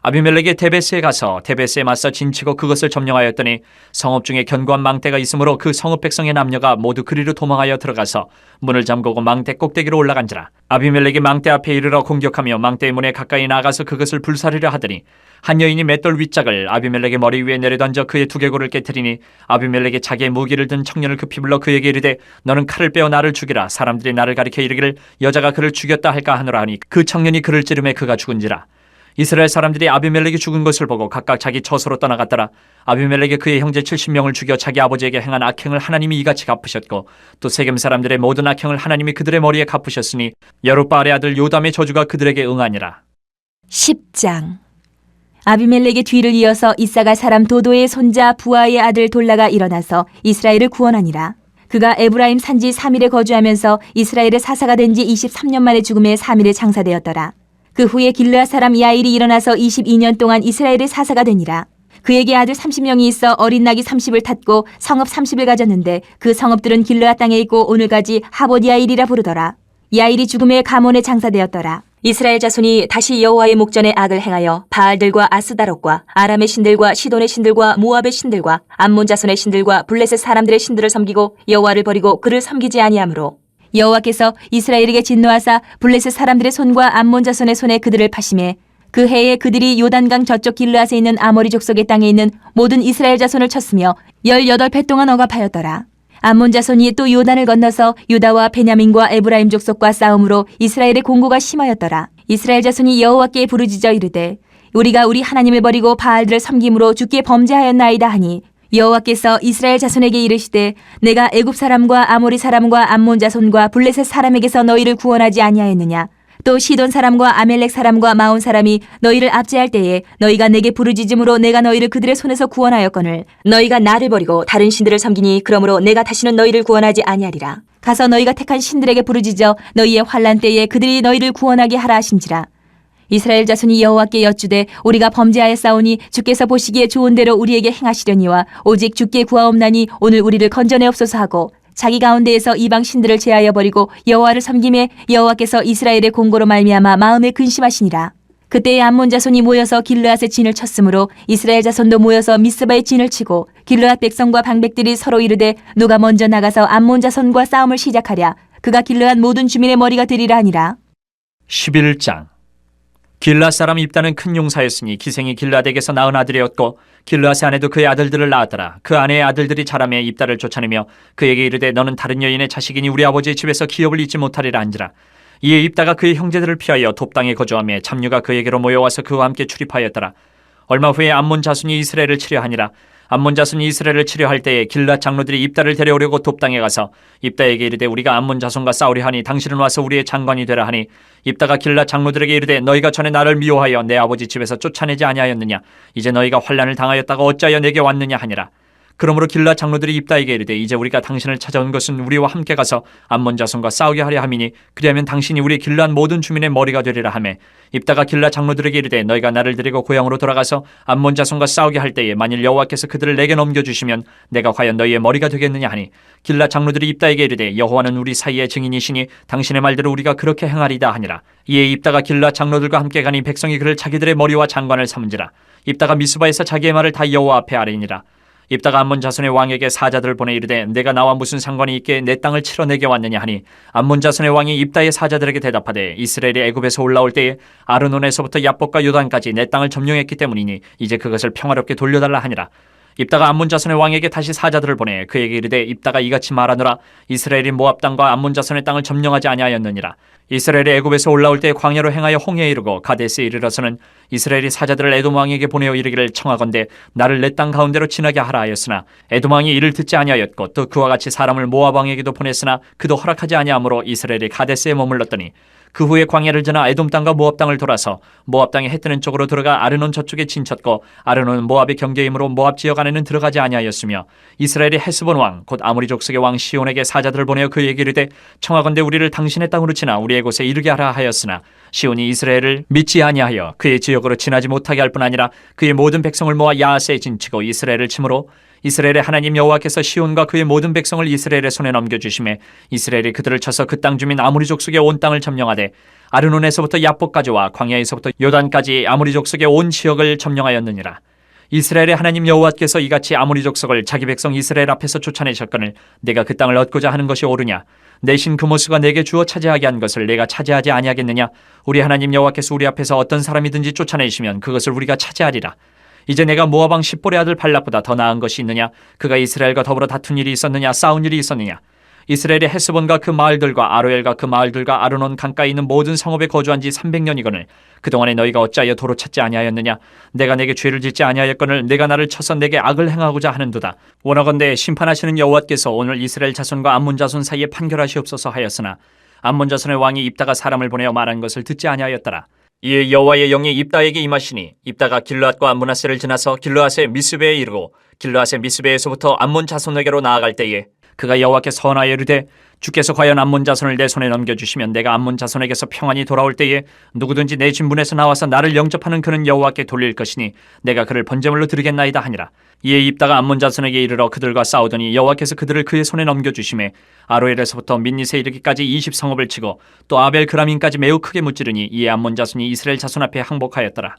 아비멜렉이 데베스에 가서 데베스에 맞서 진치고 그것을 점령하였더니 성읍 중에 견고한 망대가 있으므로 그 성읍 백성의 남녀가 모두 그리로 도망하여 들어가서 문을 잠그고 망대 꼭대기로 올라간지라. 아비멜렉이 망대 앞에 이르러 공격하며 망대의 문에 가까이 나가서 그것을 불사르려 하더니 한 여인이 맷돌 윗짝을 아비멜렉의 머리 위에 내려던져 그의 두개골을 깨트리니 아비멜렉이 자기의 무기를 든 청년을 급히 불러 그에게 이르되 너는 칼을 빼어 나를 죽이라. 사람들이 나를 가리켜 이르기를 여자가 그를 죽였다 할까 하노라 하니 그 청년이 그를 찌르매 그가 죽은지라. 이스라엘 사람들이 아비멜렉이 죽은 것을 보고 각각 자기 처소로 떠나갔더라. 아비멜렉이 그의 형제 70명을 죽여 자기 아버지에게 행한 악행을 하나님이 이같이 갚으셨고 또 세겜 사람들의 모든 악행을 하나님이 그들의 머리에 갚으셨으니 여룻바알의 아들 요담의 저주가 그들에게 응하니라. 10장. 아비멜렉의 뒤를 이어서 이사갈 사람 도도의 손자 부하의 아들 돌라가 일어나서 이스라엘을 구원하니라. 그가 에브라임 산지 3일에 거주하면서 이스라엘의 사사가 된 지 23년 만에 죽음에 3일에 장사되었더라. 그 후에 길르앗 사람 야일이 일어나서 22년 동안 이스라엘의 사사가 되니라. 그에게 아들 30명이 있어 어린 낙이 30을 탔고 성읍 30을 가졌는데 그 성읍들은 길르앗 땅에 있고 오늘까지 하봇 야일이라 부르더라. 야일이 죽음에 가몬에 장사되었더라. 이스라엘 자손이 다시 여호와의 목전에 악을 행하여 바알들과 아스다롯과 아람의 신들과 시돈의 신들과 모압의 신들과 암몬 자손의 신들과 블레셋 사람들의 신들을 섬기고 여호와를 버리고 그를 섬기지 아니하므로 여호와께서 이스라엘에게 진노하사 블레셋 사람들의 손과 암몬 자손의 손에 그들을 파심해 그 해에 그들이 요단강 저쪽 길르앗에 있는 아모리 족속의 땅에 있는 모든 이스라엘 자손을 쳤으며 18해 동안 억압하였더라. 암몬 자손이 또 요단을 건너서 유다와 베냐민과 에브라임 족속과 싸움으로 이스라엘의 공고가 심하였더라. 이스라엘 자손이 여호와께 부르짖어 이르되 우리가 우리 하나님을 버리고 바알들을 섬김으로 주께 범죄하였나이다 하니 여호와께서 이스라엘 자손에게 이르시되 내가 애굽 사람과 아모리 사람과 암몬 자손과 블레셋 사람에게서 너희를 구원하지 아니하였느냐. 또 시돈 사람과 아멜렉 사람과 마온 사람이 너희를 압제할 때에 너희가 내게 부르짖음으로 내가 너희를 그들의 손에서 구원하였거늘 너희가 나를 버리고 다른 신들을 섬기니 그러므로 내가 다시는 너희를 구원하지 아니하리라. 가서 너희가 택한 신들에게 부르짖어 너희의 환난 때에 그들이 너희를 구원하게 하라 하신지라. 이스라엘 자손이 여호와께 여쭈되 우리가 범죄하였사오니 주께서 보시기에 좋은 대로 우리에게 행하시려니와 오직 주께 구하옵나니 오늘 우리를 건져내옵소서 하고 자기 가운데에서 이방 신들을 제하여 버리고 여호와를 섬김에 여호와께서 이스라엘의 공고로 말미암아 마음에 근심하시니라. 그때에 암몬 자손이 모여서 길르앗의 진을 쳤으므로 이스라엘 자손도 모여서 미스바의 진을 치고 길르앗 백성과 방백들이 서로 이르되 누가 먼저 나가서 암몬 자손과 싸움을 시작하랴. 그가 길르앗 모든 주민의 머리가 되리라 하니라. 11장. 길르앗 사람 입다는 큰 용사였으니 기생이 길르앗에게서 낳은 아들이었고 길르앗의 아내도 그의 아들들을 낳았더라. 그 아내의 아들들이 자라매 입다를 쫓아내며 그에게 이르되 너는 다른 여인의 자식이니 우리 아버지의 집에서 기업을 잊지 못하리라 한지라. 이에 입다가 그의 형제들을 피하여 돕당에 거주하며 잡류가 그에게로 모여와서 그와 함께 출입하였더라. 얼마 후에 암몬 자손이 이스라엘을 치려하니라. 암몬 자손이 이스라엘을 치려할 때에 길르앗 장로들이 입다를 데려오려고 돕당에 가서 입다에게 이르되 우리가 암몬 자손과 싸우려 하니 당신은 와서 우리의 장관이 되라 하니 입다가 길르앗 장로들에게 이르되 너희가 전에 나를 미워하여 내 아버지 집에서 쫓아내지 아니하였느냐. 이제 너희가 환난을 당하였다가 어찌하여 내게 왔느냐 하니라. 그러므로 길르앗 장로들이 입다에게 이르되 이제 우리가 당신을 찾아온 것은 우리와 함께 가서 암몬 자손과 싸우게 하려 함이니 그리하면 당신이 우리 길르앗 모든 주민의 머리가 되리라 하매 입다가 길르앗 장로들에게 이르되 너희가 나를 데리고 고향으로 돌아가서 암몬 자손과 싸우게 할 때에 만일 여호와께서 그들을 내게 넘겨주시면 내가 과연 너희의 머리가 되겠느냐 하니 길르앗 장로들이 입다에게 이르되 여호와는 우리 사이의 증인이시니 당신의 말대로 우리가 그렇게 행하리다 하니라. 이에 입다가 길르앗 장로들과 함께 가니 백성이 그를 자기들의 머리와 장관을 삼은지라. 입다가 미스바에서 자기의 말을 다 여호와 앞에 아뢰니라. 입다가 암몬 자손의 왕에게 사자들을 보내 이르되 내가 나와 무슨 상관이 있게 내 땅을 치러 내게 왔느냐 하니 암몬 자손의 왕이 입다의 사자들에게 대답하되 이스라엘이 애굽에서 올라올 때에 아르논에서부터 야복과 요단까지 내 땅을 점령했기 때문이니 이제 그것을 평화롭게 돌려달라 하니라. 입다가 암몬 자손의 왕에게 다시 사자들을 보내 그에게 이르되 입다가 이같이 말하노라. 이스라엘이 모압 땅과 암몬 자손의 땅을 점령하지 아니하였느니라. 이스라엘이 애굽에서 올라올 때 광야로 행하여 홍해에 이르고 가데스에 이르러서는 이스라엘이 사자들을 에돔 왕에게 보내어 이르기를 청하건대 나를 내 땅 가운데로 지나게 하라 하였으나 에돔 왕이 이를 듣지 아니하였고 또 그와 같이 사람을 모압 왕에게도 보냈으나 그도 허락하지 아니하므로 이스라엘이 가데스에 머물렀더니 그 후에 광야를 지나 에돔 땅과 모압 땅을 돌아서 모압 땅의 해 뜨는 쪽으로 들어가 아르논 저쪽에 진쳤고 아르논은 모압의 경계이므로 모압 지역 안에는 들어가지 아니하였으며 이스라엘의 헤스본 왕 곧 아모리 족속의 왕 시온에게 사자들을 보내어 그에게 이르되 청하건대 우리를 당신의 땅으로 지나 우리의 곳에 이르게 하라 하였으나 시온이 이스라엘을 믿지 아니하여 그의 지역으로 지나지 못하게 할 뿐 아니라 그의 모든 백성을 모아 야하스에 진치고 이스라엘을 치므로 이스라엘의 하나님 여호와께서 시온과 그의 모든 백성을 이스라엘의 손에 넘겨주심에 이스라엘이 그들을 쳐서 그 땅 주민 아모리 족속의 온 땅을 점령하되 아르논에서부터 야복까지와 광야에서부터 요단까지 아모리 족속의 온 지역을 점령하였느니라. 이스라엘의 하나님 여호와께서 이같이 아모리 족속을 자기 백성 이스라엘 앞에서 쫓아내셨거늘 내가 그 땅을 얻고자 하는 것이 옳으냐? 내 신 그모스가 내게 주어 차지하게 한 것을 내가 차지하지 아니하겠느냐? 우리 하나님 여호와께서 우리 앞에서 어떤 사람이든지 쫓아내시면 그것을 우리가 차지하리라. 이제 내가 모압 왕 십볼의 아들 발락보다 더 나은 것이 있느냐? 그가 이스라엘과 더불어 다툰 일이 있었느냐? 싸운 일이 있었느냐? 이스라엘의 헤스본과 그 마을들과 아로엘과 그 마을들과 아르논 강가에 있는 모든 성읍에 거주한 지 300년이거늘 그동안에 너희가 어찌하여 도로 찾지 아니하였느냐? 내가 내게 죄를 짓지 아니하였거늘 내가 나를 쳐서 내게 악을 행하고자 하는도다. 원하건대 심판하시는 여호와께서 오늘 이스라엘 자손과 암몬 자손 사이에 판결하시옵소서 하였으나 암몬 자손의 왕이 입다가 사람을 보내어 말한 것을 듣지 아니하였더라. 이에 여호와의 영이 입다에게 임하시니 입다가 길르앗과 므낫세를 지나서 길르앗의 미스베에 이르고 길르앗의 미스베에서부터 암몬 자손에게로 나아갈 때에 그가 여호와께 선하여 이르되 주께서 과연 암몬 자손을 내 손에 넘겨주시면 내가 암몬 자손에게서 평안히 돌아올 때에 누구든지 내 진분에서 나와서 나를 영접하는 그는 여호와께 돌릴 것이니 내가 그를 번제물로 드리겠나이다 하니라. 이에 입다가 암몬 자손에게 이르러 그들과 싸우더니 여호와께서 그들을 그의 손에 넘겨주심에 아로엘에서부터 민닛에 이르기까지 20성읍을 치고 또 아벨 그라민까지 매우 크게 무찌르니 이에 암몬 자손이 이스라엘 자손 앞에 항복하였더라.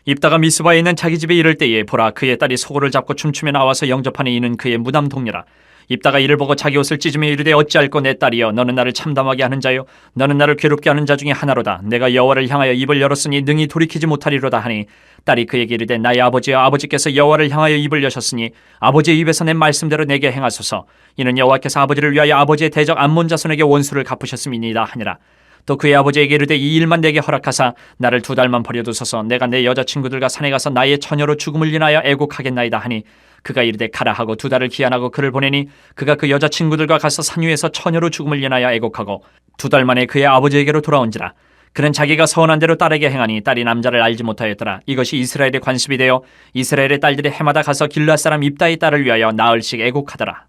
입다가 미스바에 있는 자기 집에 이를 때에 보라 그의 딸이 소고를 잡고 춤추며 나와서 영접하니 이는 그의 무남 동료라. 입다가 이를 보고 자기 옷을 찢으며 이르되 어찌할꼬 내 딸이여 너는 나를 참담하게 하는 자요 너는 나를 괴롭게 하는 자 중에 하나로다. 내가 여호와를 향하여 입을 열었으니 능히 돌이키지 못하리로다 하니 딸이 그에게 이르되 나의 아버지여 아버지께서 여호와를 향하여 입을 여셨으니 아버지의 입에서 낸 말씀대로 내게 행하소서. 이는 여호와께서 아버지를 위하여 아버지의 대적 암몬 자손에게 원수를 갚으셨음이니이다 하니라. 또 그의 아버지에게 이르되 이 일만 내게 허락하사 나를 2달만 버려두소서. 내가 내 여자친구들과 산에 가서 나의 처녀로 죽음을 인하여 애곡하겠나이다 하니 그가 이르되 가라 하고 2달을 기한하고 그를 보내니 그가 그 여자친구들과 가서 산 위에서 처녀로 죽음을 인하여 애곡하고 2달 만에 그의 아버지에게로 돌아온지라. 그는 자기가 서원한 대로 딸에게 행하니 딸이 남자를 알지 못하였더라. 이것이 이스라엘의 관습이 되어 이스라엘의 딸들이 해마다 가서 길르앗 사람 입다의 딸을 위하여 나흘씩 애곡하더라.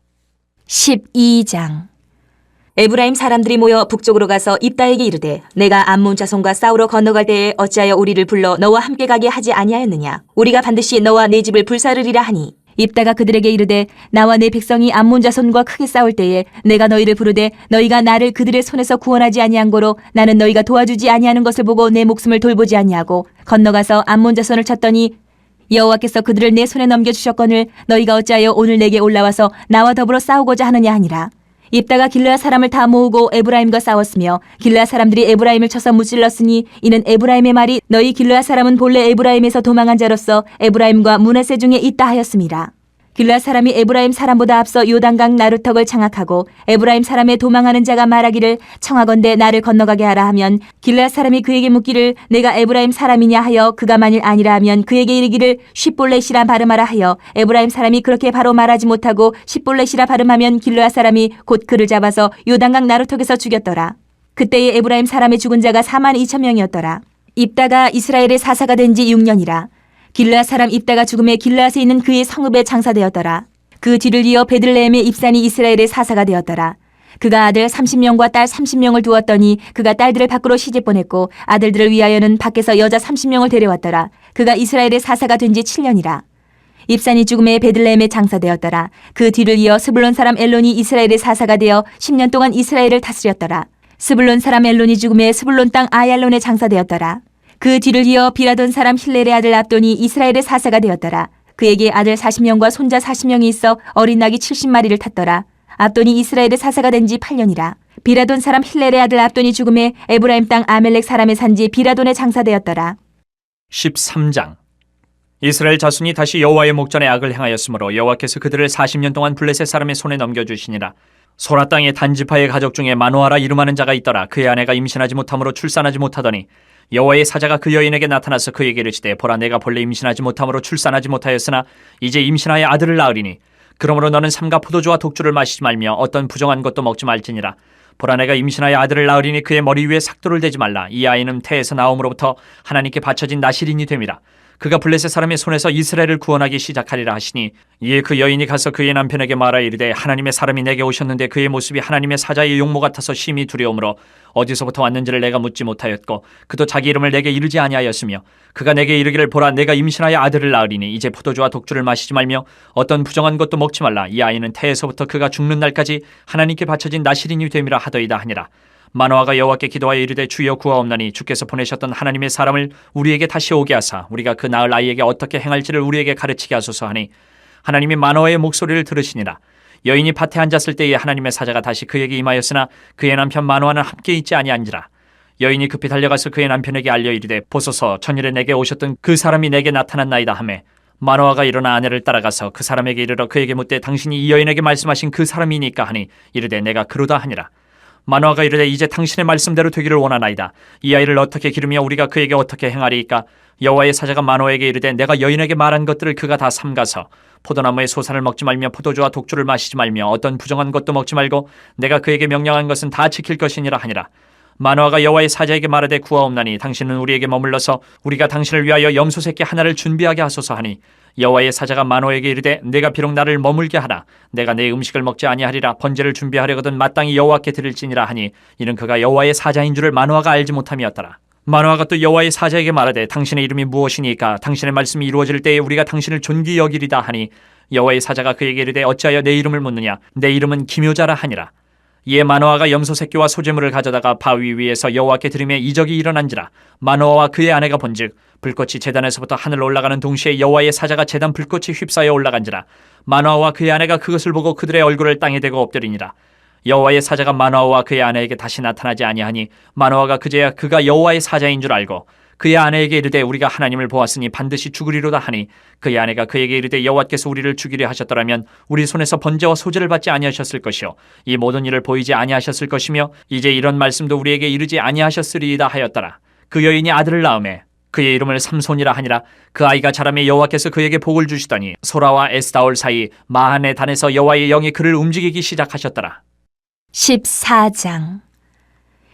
12장. 에브라임 사람들이 모여 북쪽으로 가서 입다에게 이르되 내가 암몬 자손과 싸우러 건너갈 때에 어찌하여 우리를 불러 너와 함께 가게 하지 아니하였느냐? 우리가 반드시 너와 내 집을 불사르리라 하니 입다가 그들에게 이르되 나와 내 백성이 암몬 자손과 크게 싸울 때에 내가 너희를 부르되 너희가 나를 그들의 손에서 구원하지 아니한 고로 나는 너희가 도와주지 아니하는 것을 보고 내 목숨을 돌보지 아니하고 건너가서 암몬 자손을 쳤더니 여호와께서 그들을 내 손에 넘겨주셨거늘 너희가 어찌하여 오늘 내게 올라와서 나와 더불어 싸우고자 하느냐 하니라. 입다가 길르앗 사람을 다 모으고 에브라임과 싸웠으며 길르앗 사람들이 에브라임을 쳐서 무찔렀으니 이는 에브라임의 말이 너희 길르앗 사람은 본래 에브라임에서 도망한 자로서 에브라임과 므낫세 중에 있다 하였습니다. 길르앗 사람이 에브라임 사람보다 앞서 요단강 나루턱을 장악하고 에브라임 사람의 도망하는 자가 말하기를 청하건대 나를 건너가게 하라 하면 길르앗 사람이 그에게 묻기를 내가 에브라임 사람이냐 하여 그가 만일 아니라 하면 그에게 이르기를 쉿볼렛이라 발음하라 하여 에브라임 사람이 그렇게 바로 말하지 못하고 쉿볼렛이라 발음하면 길르앗 사람이 곧 그를 잡아서 요단강 나루턱에서 죽였더라. 그때에 에브라임 사람의 죽은 자가 42,000명이었더라. 입다가 이스라엘의 사사가 된 지 6년이라. 길르앗 사람 입다가 죽음에 길르앗에 있는 그의 성읍에 장사되었더라. 그 뒤를 이어 베들레헴의 입산이 이스라엘의 사사가 되었더라. 그가 아들 30명과 딸 30명을 두었더니 그가 딸들을 밖으로 시집 보냈고 아들들을 위하여는 밖에서 여자 30명을 데려왔더라. 그가 이스라엘의 사사가 된 지 7년이라. 입산이 죽음에 베들레헴에 장사되었더라. 그 뒤를 이어 스불론 사람 엘론이 이스라엘의 사사가 되어 10년 동안 이스라엘을 다스렸더라. 스불론 사람 엘론이 죽음에 스불론 땅 아얄론에 장사되었더라. 그 뒤를 이어 비라돈 사람 힐렐의 아들 압돈이 이스라엘의 사사가 되었더라. 그에게 아들 40명과 손자 40명이 있어 어린 낙이 70마리를 탔더라. 압돈이 이스라엘의 사사가 된 지 8년이라. 비라돈 사람 힐렐의 아들 압돈이 죽음에 에브라임 땅 아멜렉 사람의 산지 비라돈에 장사되었더라. 13장. 이스라엘 자손이 다시 여호와의 목전에 악을 행하였으므로 여호와께서 그들을 40년 동안 블레셋 사람의 손에 넘겨주시니라. 소라 땅의 단지파의 가족 중에 마노아라 이름하는 자가 있더라. 그의 아내가 임신하지 못함으로 출산하지 못하더니 여호와의 사자가 그 여인에게 나타나서 그에게 이르시되 보라 내가 본래 임신하지 못함으로 출산하지 못하였으나 이제 임신하여 아들을 낳으리니 그러므로 너는 삼가 포도주와 독주를 마시지 말며 어떤 부정한 것도 먹지 말지니라. 보라, 내가 임신하여 아들을 낳으리니 그의 머리 위에 삭도를 대지 말라. 이 아이는 태에서 나옴으로부터 하나님께 바쳐진 나실인이 됨이라. 그가 블레셋 사람의 손에서 이스라엘을 구원하기 시작하리라 하시니, 이에 그 여인이 가서 그의 남편에게 말하 이르되, 하나님의 사람이 내게 오셨는데 그의 모습이 하나님의 사자의 용모 같아서 심히 두려움으로 어디서부터 왔는지를 내가 묻지 못하였고 그도 자기 이름을 내게 이르지 아니하였으며, 그가 내게 이르기를, 보라, 내가 임신하여 아들을 낳으리니 이제 포도주와 독주를 마시지 말며 어떤 부정한 것도 먹지 말라. 이 아이는 태에서부터 그가 죽는 날까지 하나님께 바쳐진 나실인이 됨이라 하더이다 하니라. 마노아가 여호와께 기도하여 이르되, 주여 구하옵나니 주께서 보내셨던 하나님의 사람을 우리에게 다시 오게 하사 우리가 그 낳을 아이에게 어떻게 행할지를 우리에게 가르치게 하소서 하니, 하나님이 마노아의 목소리를 들으시니라. 여인이 밭에 앉았을 때에 하나님의 사자가 다시 그에게 임하였으나 그의 남편 마노아는 함께 있지 아니한지라. 여인이 급히 달려가서 그의 남편에게 알려 이르되, 보소서, 전일에 내게 오셨던 그 사람이 내게 나타났나이다 하매, 마노아가 일어나 아내를 따라가서 그 사람에게 이르러 그에게 묻되, 당신이 이 여인에게 말씀하신 그 사람이니까 하니, 이르되 내가 그러다 하니라. 마노아가 이르되, 이제 당신의 말씀대로 되기를 원하나이다. 이 아이를 어떻게 기르며 우리가 그에게 어떻게 행하리이까? 여호와의 사자가 마노아에게 이르되, 내가 여인에게 말한 것들을 그가 다 삼가서 포도나무의 소산을 먹지 말며 포도주와 독주를 마시지 말며 어떤 부정한 것도 먹지 말고 내가 그에게 명령한 것은 다 지킬 것이니라 하니라. 마노아가 여호와의 사자에게 말하되, 구하옵나니 당신은 우리에게 머물러서 우리가 당신을 위하여 염소 새끼 하나를 준비하게 하소서 하니, 여호와의 사자가 마노아에게 이르되, 내가 비록 나를 머물게 하라. 내가 내 음식을 먹지 아니하리라. 번제를 준비하려거든 마땅히 여호와께 드릴지니라 하니, 이는 그가 여호와의 사자인 줄을 마노아가 알지 못함이었더라. 마노아가 또 여호와의 사자에게 말하되, 당신의 이름이 무엇이니까? 당신의 말씀이 이루어질 때에 우리가 당신을 존귀 여기리다 하니, 여호와의 사자가 그에게 이르되, 어찌하여 내 이름을 묻느냐? 내 이름은 기묘자라 하니라. 이에 마노아가 염소 새끼와 소재물을 가져다가 바위 위에서 여호와께 드리매 이적이 일어난지라. 마노아와 그의 아내가 본즉 불꽃이 제단에서부터 하늘로 올라가는 동시에 여호와의 사자가 제단 불꽃이 휩싸여 올라간지라. 마노아와 그의 아내가 그것을 보고 그들의 얼굴을 땅에 대고 엎드리니라. 여호와의 사자가 마노아와 그의 아내에게 다시 나타나지 아니하니, 마노아가 그제야 그가 여호와의 사자인 줄 알고 그의 아내에게 이르되, 우리가 하나님을 보았으니 반드시 죽으리로다 하니, 그의 아내가 그에게 이르되, 여호와께서 우리를 죽이려 하셨더라면 우리 손에서 번제와 소제를 받지 아니하셨을 것이요 이 모든 일을 보이지 아니하셨을 것이며 이제 이런 말씀도 우리에게 이르지 아니하셨으리이다 하였더라. 그 여인이 아들을 낳음에 그의 이름을 삼손이라 하니라. 그 아이가 자라매 여호와께서 그에게 복을 주시더니 소라와 에스다올 사이 마한의 단에서 여호와의 영이 그를 움직이기 시작하셨더라. 14장.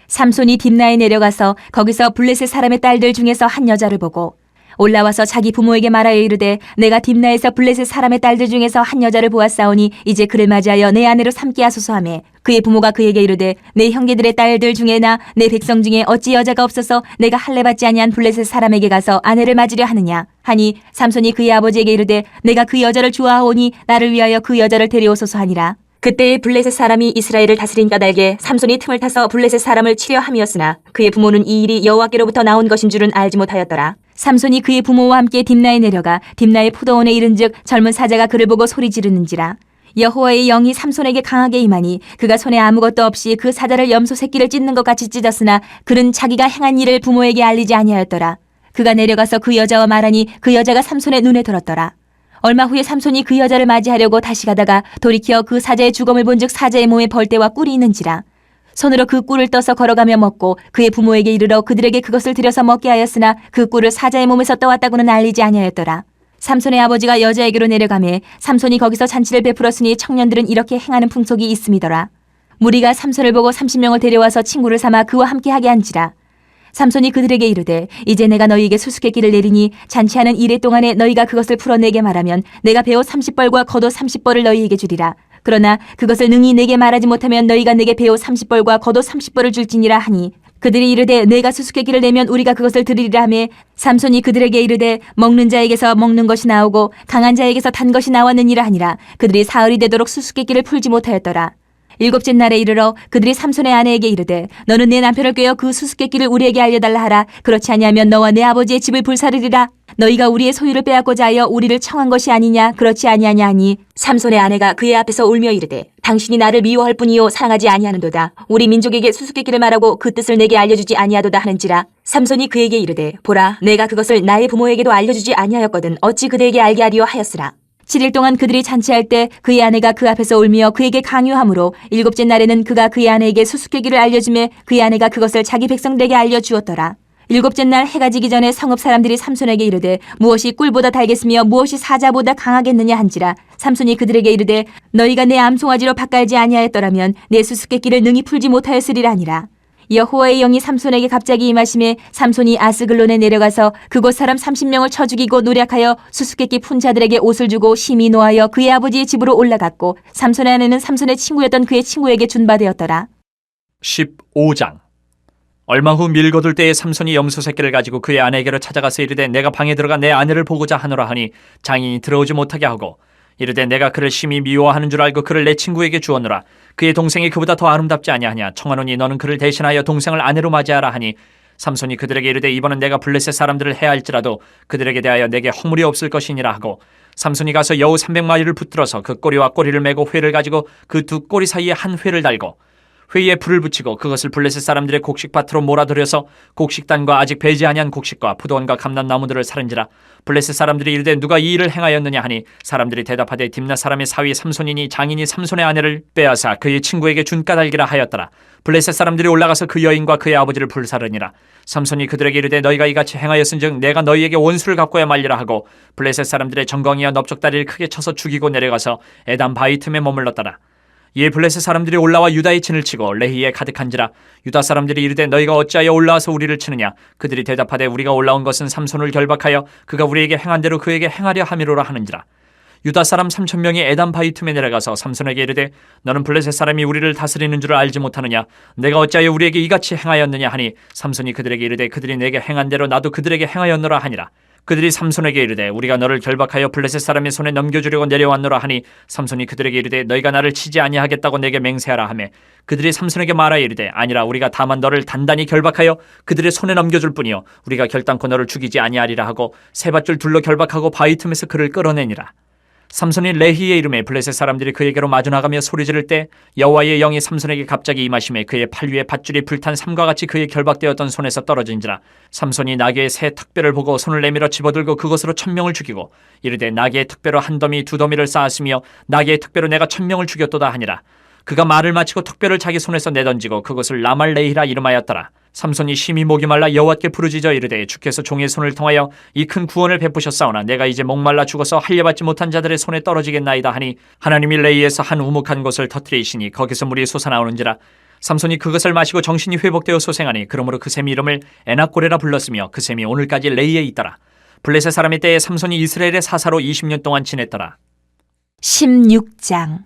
삼손이 딥나에 내려가서 거기서 블레셋 사람의 딸들 중에서 한 여자를 보고 올라와서 자기 부모에게 말하여 이르되, 내가 딥나에서 블레셋 사람의 딸들 중에서 한 여자를 보았사오니 이제 그를 맞이하여 내 아내로 삼게 하소서 하매, 그의 부모가 그에게 이르되, 내 형제들의 딸들 중에나 내 백성 중에 어찌 여자가 없어서 내가 할례 받지 아니한 블레셋 사람에게 가서 아내를 맞으려 하느냐 하니, 삼손이 그의 아버지에게 이르되, 내가 그 여자를 좋아하오니 나를 위하여 그 여자를 데려오소서 하니라. 그때에 블레셋 사람이 이스라엘을 다스린 까닭에 삼손이 틈을 타서 블레셋 사람을 치려 함이었으나 그의 부모는 이 일이 여호와께로부터 나온 것인 줄은 알지 못하였더라. 삼손이 그의 부모와 함께 딥나에 내려가 딥나의 포도원에 이른즉 젊은 사자가 그를 보고 소리 지르는지라. 여호와의 영이 삼손에게 강하게 임하니 그가 손에 아무것도 없이 그 사자를 염소 새끼를 찢는 것 같이 찢었으나 그는 자기가 행한 일을 부모에게 알리지 아니하였더라. 그가 내려가서 그 여자와 말하니 그 여자가 삼손의 눈에 들었더라. 얼마 후에 삼손이 그 여자를 맞이하려고 다시 가다가 돌이켜 그 사자의 죽음을 본즉 사자의 몸에 벌떼와 꿀이 있는지라. 손으로 그 꿀을 떠서 걸어가며 먹고 그의 부모에게 이르러 그들에게 그것을 들여서 먹게 하였으나 그 꿀을 사자의 몸에서 떠왔다고는 알리지 아니하였더라. 삼손의 아버지가 여자에게로 내려가매 삼손이 거기서 잔치를 베풀었으니 청년들은 이렇게 행하는 풍속이 있음이더라. 무리가 삼손을 보고 30명을 데려와서 친구를 삼아 그와 함께하게 한지라. 삼손이 그들에게 이르되, 이제 내가 너희에게 수수께끼를 내리니 잔치하는 이래 동안에 너희가 그것을 풀어내게 말하면 내가 배옷 30벌과 겉옷 30벌을 너희에게 주리라. 그러나 그것을 능히 내게 말하지 못하면 너희가 내게 배옷 30벌과 겉옷 30벌을 줄지니라 하니, 그들이 이르되, 내가 수수께끼를 내면 우리가 그것을 드리리라 하매, 삼손이 그들에게 이르되, 먹는 자에게서 먹는 것이 나오고 강한 자에게서 단 것이 나왔느니라 하니라. 그들이 사흘이 되도록 수수께끼를 풀지 못하였더라. 일곱째 날에 이르러 그들이 삼손의 아내에게 이르되, 너는 내 남편을 꾀어 그 수수께끼를 우리에게 알려달라 하라. 그렇지 아니하면 너와 내 아버지의 집을 불사르리라. 너희가 우리의 소유를 빼앗고자 하여 우리를 청한 것이 아니냐? 그렇지 아니하냐 하니, 삼손의 아내가 그의 앞에서 울며 이르되, 당신이 나를 미워할 뿐이요 사랑하지 아니하는도다. 우리 민족에게 수수께끼를 말하고 그 뜻을 내게 알려주지 아니하도다 하는지라. 삼손이 그에게 이르되, 보라, 내가 그것을 나의 부모에게도 알려주지 아니하였거든 어찌 그대에게 알게 하리요 하였으라. 7일 동안 그들이 잔치할 때 그의 아내가 그 앞에서 울며 그에게 강요하므로 일곱째 날에는 그가 그의 아내에게 수수께끼를 알려주매 그의 아내가 그것을 자기 백성들에게 알려주었더라. 일곱째 날 해가 지기 전에 성읍 사람들이 삼손에게 이르되 무엇이 꿀보다 달겠으며 무엇이 사자보다 강하겠느냐 한지라. 삼손이 그들에게 이르되 너희가 내 암송아지로 밭갈지 아니하였더라면 내 수수께끼를 능히 풀지 못하였으리라 하니라. 여호와의 영이 삼손에게 갑자기 임하심에 삼손이 아스글론에 내려가서 그곳 사람 30명을 쳐 죽이고 노략하여 수수께끼 푼 자들에게 옷을 주고 심히 노하여 그의 아버지의 집으로 올라갔고 삼손의 아내는 삼손의 친구였던 그의 친구에게 준바되었더라. 15장. 얼마 후 밀거둘 때에 삼손이 염소 새끼를 가지고 그의 아내에게로 찾아가서 이르되 내가 방에 들어가 내 아내를 보고자 하노라 하니 장인이 들어오지 못하게 하고 이르되 내가 그를 심히 미워하는 줄 알고 그를 내 친구에게 주었노라. 그의 동생이 그보다 더 아름답지 아니하냐. 청하노니 너는 그를 대신하여 동생을 아내로 맞이하라 하니 삼손이 그들에게 이르되 이번은 내가 블레셋 사람들을 해할지라도 그들에게 대하여 내게 허물이 없을 것이니라 하고 삼손이 가서 여우 300마리를 붙들어서 그 꼬리와 꼬리를 메고 회를 가지고 그 두 꼬리 사이에 한 회를 달고 회에 불을 붙이고 그것을 블레셋 사람들의 곡식밭으로 몰아들여서 곡식단과 아직 배지 아니한 곡식과 포도원과 감람나무들을 사른지라. 블레셋 사람들이 이르되 누가 이 일을 행하였느냐 하니 사람들이 대답하되 딥낫 사람의 사위 삼손이니 장인이 삼손의 아내를 빼앗아 그의 친구에게 준 까닭이라 하였더라. 블레셋 사람들이 올라가서 그 여인과 그의 아버지를 불사르니라. 삼손이 그들에게 이르되 너희가 이같이 행하였은즉 내가 너희에게 원수를 갚고야 말리라 하고 블레셋 사람들의 정광이와 넓적다리를 크게 쳐서 죽이고 내려가서 에담 바위 틈에 머물렀더라. 이에 블레셋 사람들이 올라와 유다의 진을 치고 레히에 가득한지라. 유다 사람들이 이르되 너희가 어찌하여 올라와서 우리를 치느냐. 그들이 대답하되 우리가 올라온 것은 삼손을 결박하여 그가 우리에게 행한 대로 그에게 행하려 함이로라 하는지라. 유다 사람 3,000명이 에담 바위 틈에 내려가서 삼손에게 이르되 너는 블레셋 사람이 우리를 다스리는 줄 알지 못하느냐. 내가 어찌하여 우리에게 이같이 행하였느냐 하니 삼손이 그들에게 이르되 그들이 내게 행한 대로 나도 그들에게 행하였노라 하니라. 그들이 삼손에게 이르되 우리가 너를 결박하여 블레셋 사람의 손에 넘겨주려고 내려왔노라 하니 삼손이 그들에게 이르되 너희가 나를 치지 아니하겠다고 내게 맹세하라 하매 그들이 삼손에게 말하여 이르되 아니라 우리가 다만 너를 단단히 결박하여 그들의 손에 넘겨줄 뿐이요 우리가 결단코 너를 죽이지 아니하리라 하고 세 밧줄 둘로 결박하고 바위 틈에서 그를 끌어내니라. 삼손이 레히의 이름에 블레셋 사람들이 그에게로 마주 나가며 소리 지를 때 여호와의 영이 삼손에게 갑자기 임하심에 그의 팔 위에 밧줄이 불탄 삼과 같이 그의 결박되었던 손에서 떨어진지라. 삼손이 나귀의 새 턱뼈를 보고 손을 내밀어 집어들고 그것으로 1,000명을 죽이고 이르되 나귀의 턱뼈로 한 더미 두 더미를 쌓았으며 나귀의 턱뼈로 내가 1,000명을 죽였도다 하니라. 그가 말을 마치고 턱뼈를 자기 손에서 내던지고 그것을 라말레히라 이름하였더라. 삼손이 심히 목이 말라 여호와께 부르짖어 이르되 주께서 종의 손을 통하여 이 큰 구원을 베푸셨사오나 내가 이제 목말라 죽어서 할례받지 못한 자들의 손에 떨어지겠나이다 하니 하나님이 레이에서 한 우묵한 곳을 터뜨리시니 거기서 물이 솟아나오는지라. 삼손이 그것을 마시고 정신이 회복되어 소생하니 그러므로 그 샘 이름을 에낙고레라 불렀으며 그 샘이 오늘까지 레이에 있더라. 블레셋 사람의 때에 삼손이 이스라엘의 사사로 20년 동안 지냈더라. 16장.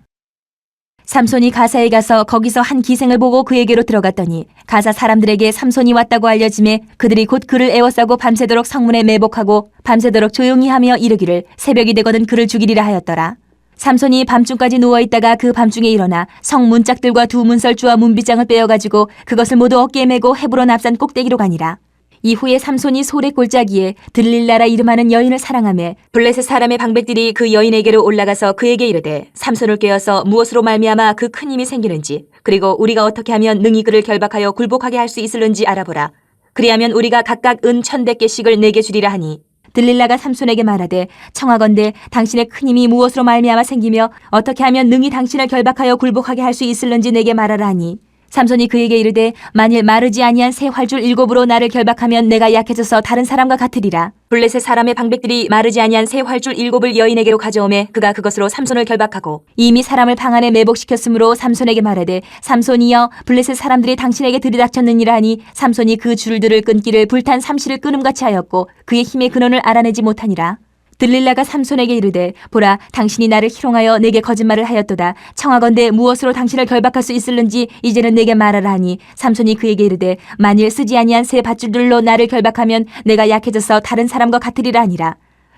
삼손이 가사에 가서 거기서 한 기생을 보고 그에게로 들어갔더니 가사 사람들에게 삼손이 왔다고 알려지매 그들이 곧 그를 에워싸고 밤새도록 성문에 매복하고 밤새도록 조용히 하며 이르기를 새벽이 되거든 그를 죽이리라 하였더라. 삼손이 밤중까지 누워있다가 그 밤중에 일어나 성 문짝들과 두 문설주와 문빗장을 빼어가지고 그것을 모두 어깨에 메고 헤브론 앞산 꼭대기로 가니라. 이후에 삼손이 소래 골짜기에 들릴라라 이름하는 여인을 사랑하며 블레셋 사람의 방백들이 그 여인에게로 올라가서 그에게 이르되 삼손을 깨어서 무엇으로 말미암아 그 큰 힘이 생기는지 그리고 우리가 어떻게 하면 능히 그를 결박하여 굴복하게 할 수 있을는지 알아보라. 그리하면 우리가 각각 은 1,100개씩을 내게 주리라 하니 들릴라가 삼손에게 말하되 청하건대 당신의 큰 힘이 무엇으로 말미암아 생기며 어떻게 하면 능히 당신을 결박하여 굴복하게 할 수 있을는지 내게 말하라 하니 삼손이 그에게 이르되 만일 마르지 아니한 새 활줄 7으로 나를 결박하면 내가 약해져서 다른 사람과 같으리라. 블레셋 사람의 방백들이 마르지 아니한 새 활줄 7을 여인에게로 가져오매 그가 그것으로 삼손을 결박하고 이미 사람을 방 안에 매복시켰으므로 삼손에게 말하되 삼손이여 블레셋 사람들이 당신에게 들이닥쳤느니라 하니 삼손이 그 줄들을 끊기를 불탄 삼시를 끊음같이 하였고 그의 힘의 근원을 알아내지 못하니라. 들릴라가 삼손에게 이르되 보라 당신이 나를 희롱하여 내게 거짓말을 하였도다. 청하건대 무엇으로 당신을 결박할 수 있을는지 이제는 내게 말하라 하니 삼손이 그에게 이르되 만일 쓰지 아니한 새 밧줄들로 나를 결박하면 내가 약해져서 다른 사람과 같으리라 하니라.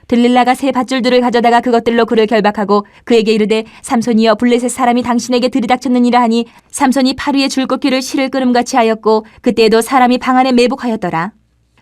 들릴라가 새 밧줄들을 가져다가 그것들로 그를 결박하고 그에게 이르되 삼손이여 블레셋 사람이 당신에게 들이닥쳤느니라 하니 삼손이 팔 위에 줄꺾기를 실을 끄름같이 하였고 그때에도 사람이 방 안에 매복하였더라.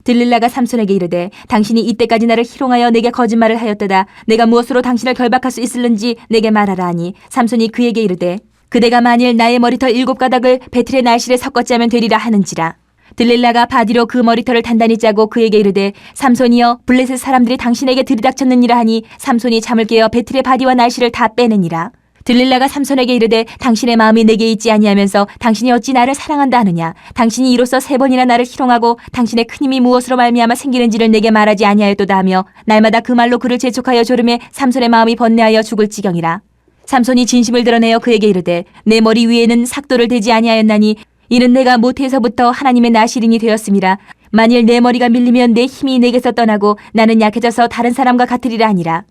들릴라가 삼손에게 이르되 당신이 이때까지 나를 희롱하여 내게 거짓말을 하였도다. 내가 무엇으로 당신을 결박할 수 있을는지 내게 말하라 하니 삼손이 그에게 이르되 그대가 만일 나의 머리털 7가닥을 배틀의 날실에 섞었자면 되리라 하는지라. 들릴라가 바디로 그 머리털을 단단히 짜고 그에게 이르되 삼손이여 블레셋 사람들이 당신에게 들이닥쳤느니라 하니 삼손이 잠을 깨어 배틀의 바디와 날실을 다 빼내니라. 들릴라가 삼손에게 이르되 당신의 마음이 내게 있지 아니하면서 당신이 어찌 나를 사랑한다 하느냐. 당신이 이로써 3번이나 나를 희롱하고 당신의 큰 힘이 무엇으로 말미암아 생기는지를 내게 말하지 아니하였도다 하며 날마다 그 말로 그를 재촉하여 조름에 삼손의 마음이 번뇌하여 죽을 지경이라. 삼손이 진심을 드러내어 그에게 이르되 내 머리 위에는 삭도를 대지 아니하였나니 이는 내가 모태에서부터 하나님의 나시린이 되었음이라. 만일 내 머리가 밀리면 내 힘이 내게서 떠나고 나는 약해져서 다른 사람과 같으리라 하니라.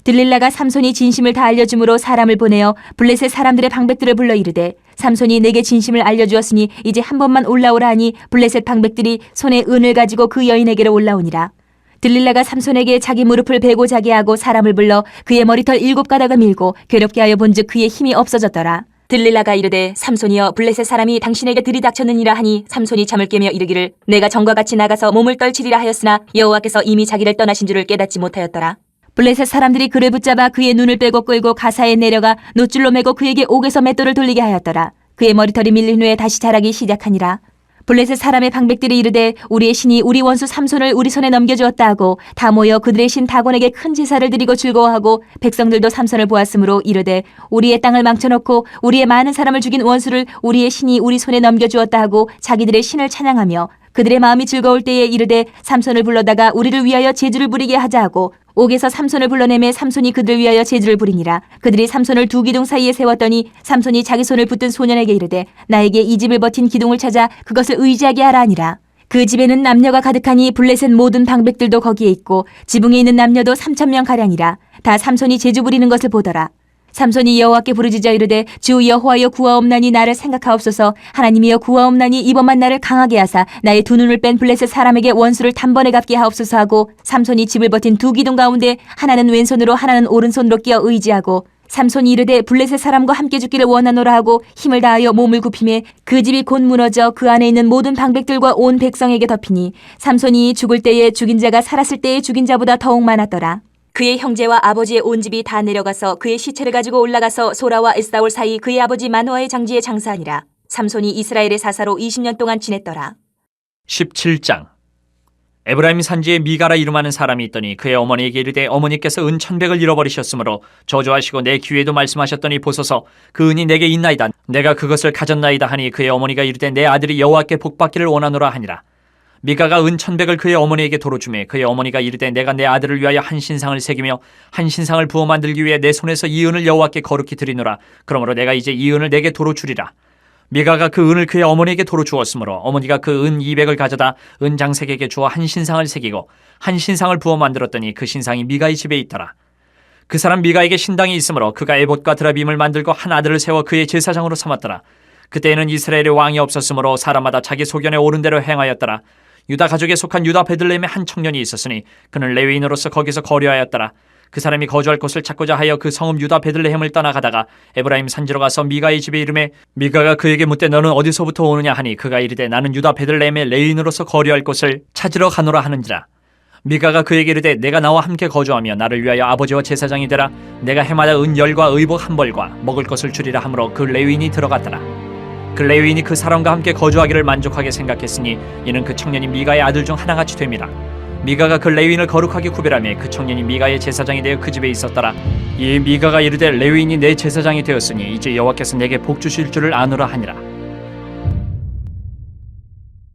들릴라가 삼손이 진심을 다 알려줌으로 사람을 보내어 블레셋 사람들의 방백들을 불러 이르되 삼손이 내게 진심을 알려주었으니 이제 한 번만 올라오라 하니 블레셋 방백들이 손에 은을 가지고 그 여인에게로 올라오니라. 들릴라가 삼손에게 자기 무릎을 베고 자게 하고 사람을 불러 그의 머리털 7가닥을 밀고 괴롭게 하여 본즉 그의 힘이 없어졌더라. 들릴라가 이르되 삼손이여 블레셋 사람이 당신에게 들이닥쳤느니라 하니 삼손이 잠을 깨며 이르기를 내가 전과 같이 나가서 몸을 떨치리라 하였으나 여호와께서 이미 자기를 떠나신 줄을 깨닫지 못하였더라. 블레셋 사람들이 그를 붙잡아 그의 눈을 빼고 끌고 가사에 내려가 노줄로 매고 그에게 옥에서 맷돌을 돌리게 하였더라. 그의 머리털이 밀린 후에 다시 자라기 시작하니라. 블레셋 사람의 방백들이 이르되 우리의 신이 우리 원수 삼손을 우리 손에 넘겨주었다 하고 다 모여 그들의 신 다곤에게 큰 제사를 드리고 즐거워하고 백성들도 삼손을 보았으므로 이르되 우리의 땅을 망쳐놓고 우리의 많은 사람을 죽인 원수를 우리의 신이 우리 손에 넘겨주었다 하고 자기들의 신을 찬양하며 그들의 마음이 즐거울 때에 이르되 삼손을 불러다가 우리를 위하여 제주를 부리게 하자 하고 옥에서 삼손을 불러내매 삼손이 그들을 위하여 제주를 부리니라. 그들이 삼손을 두 기둥 사이에 세웠더니 삼손이 자기 손을 붙든 소년에게 이르되 나에게 이 집을 버틴 기둥을 찾아 그것을 의지하게 하라 하니라. 그 집에는 남녀가 가득하니 블레셋 모든 방백들도 거기에 있고 지붕에 있는 남녀도 3,000명가량이라. 다 삼손이 제주 부리는 것을 보더라. 삼손이 여호와께 부르짖어 이르되 주 여호와여 구하옵나니 나를 생각하옵소서. 하나님이여 구하옵나니 이번만 나를 강하게 하사 나의 두 눈을 뺀 블레셋 사람에게 원수를 단번에 갚게 하옵소서 하고 삼손이 집을 버틴 두 기둥 가운데 하나는 왼손으로 하나는 오른손으로 끼어 의지하고 삼손이 이르되 블레셋 사람과 함께 죽기를 원하노라 하고 힘을 다하여 몸을 굽히매 그 집이 곧 무너져 그 안에 있는 모든 방백들과 온 백성에게 덮이니 삼손이 죽을 때에 죽인 자가 살았을 때에 죽인 자보다 더욱 많았더라. 그의 형제와 아버지의 온 집이 다 내려가서 그의 시체를 가지고 올라가서 소라와 에스다올 사이 그의 아버지 마노아의 장지에 장사하니라. 삼손이 이스라엘의 사사로 20년 동안 지냈더라. 17장. 에브라임 산지에 미가라 이름하는 사람이 있더니 그의 어머니에게 이르되 어머니께서 은 1,100을 잃어버리셨으므로 저주하시고 내 귀에도 말씀하셨더니 보소서 그 은이 내게 있나이다. 내가 그것을 가졌나이다 하니 그의 어머니가 이르되 내 아들이 여호와께 복받기를 원하노라 하니라. 미가가 은 1,100을 그의 어머니에게 도로 주매 그의 어머니가 이르되 내가 내 아들을 위하여 한 신상을 새기며 한 신상을 부어 만들기 위해 내 손에서 이 은을 여호와께 거룩히 드리노라. 그러므로 내가 이제 이 은을 내게 도로 주리라. 미가가 그 은을 그의 어머니에게 도로 주었으므로 어머니가 그 은 200을 가져다 은 장색에게 주어 한 신상을 새기고 한 신상을 부어 만들었더니 그 신상이 미가의 집에 있더라. 그 사람 미가에게 신당이 있으므로 그가 에봇과 드라빔을 만들고 한 아들을 세워 그의 제사장으로 삼았더라. 그때에는 이스라엘의 왕이 없었으므로 사람마다 자기 소견에 옳은 대로 행하였더라. 유다 가족에 속한 유다 베들레헴에 한 청년이 있었으니 그는 레위인으로서 거기서 거류하였더라. 그 사람이 거주할 곳을 찾고자 하여 그 성읍 유다 베들레헴을 떠나가다가 에브라임 산지로 가서 미가의 집에 이르매 미가가 그에게 묻되 너는 어디서부터 오느냐 하니 그가 이르되 나는 유다 베들레헴에 레위인으로서 거류할 곳을 찾으러 가노라 하는지라. 미가가 그에게 이르되 내가 나와 함께 거주하며 나를 위하여 아버지와 제사장이 되라. 내가 해마다 은 10과 의복 1벌과 먹을 것을 주리라 하므로 그 레위인이 들어갔더라. 그 레위인이 그 사람과 함께 거주하기를 만족하게 생각했으니 이는 그 청년이 미가의 아들 중 하나같이 됨이라. 미가가 그 레위인을 거룩하게 구별하며 그 청년이 미가의 제사장이 되어 그 집에 있었더라. 이에 미가가 이르되 레위인이 내 제사장이 되었으니 이제 여호와께서 내게 복 주실 줄을 아노라 하니라.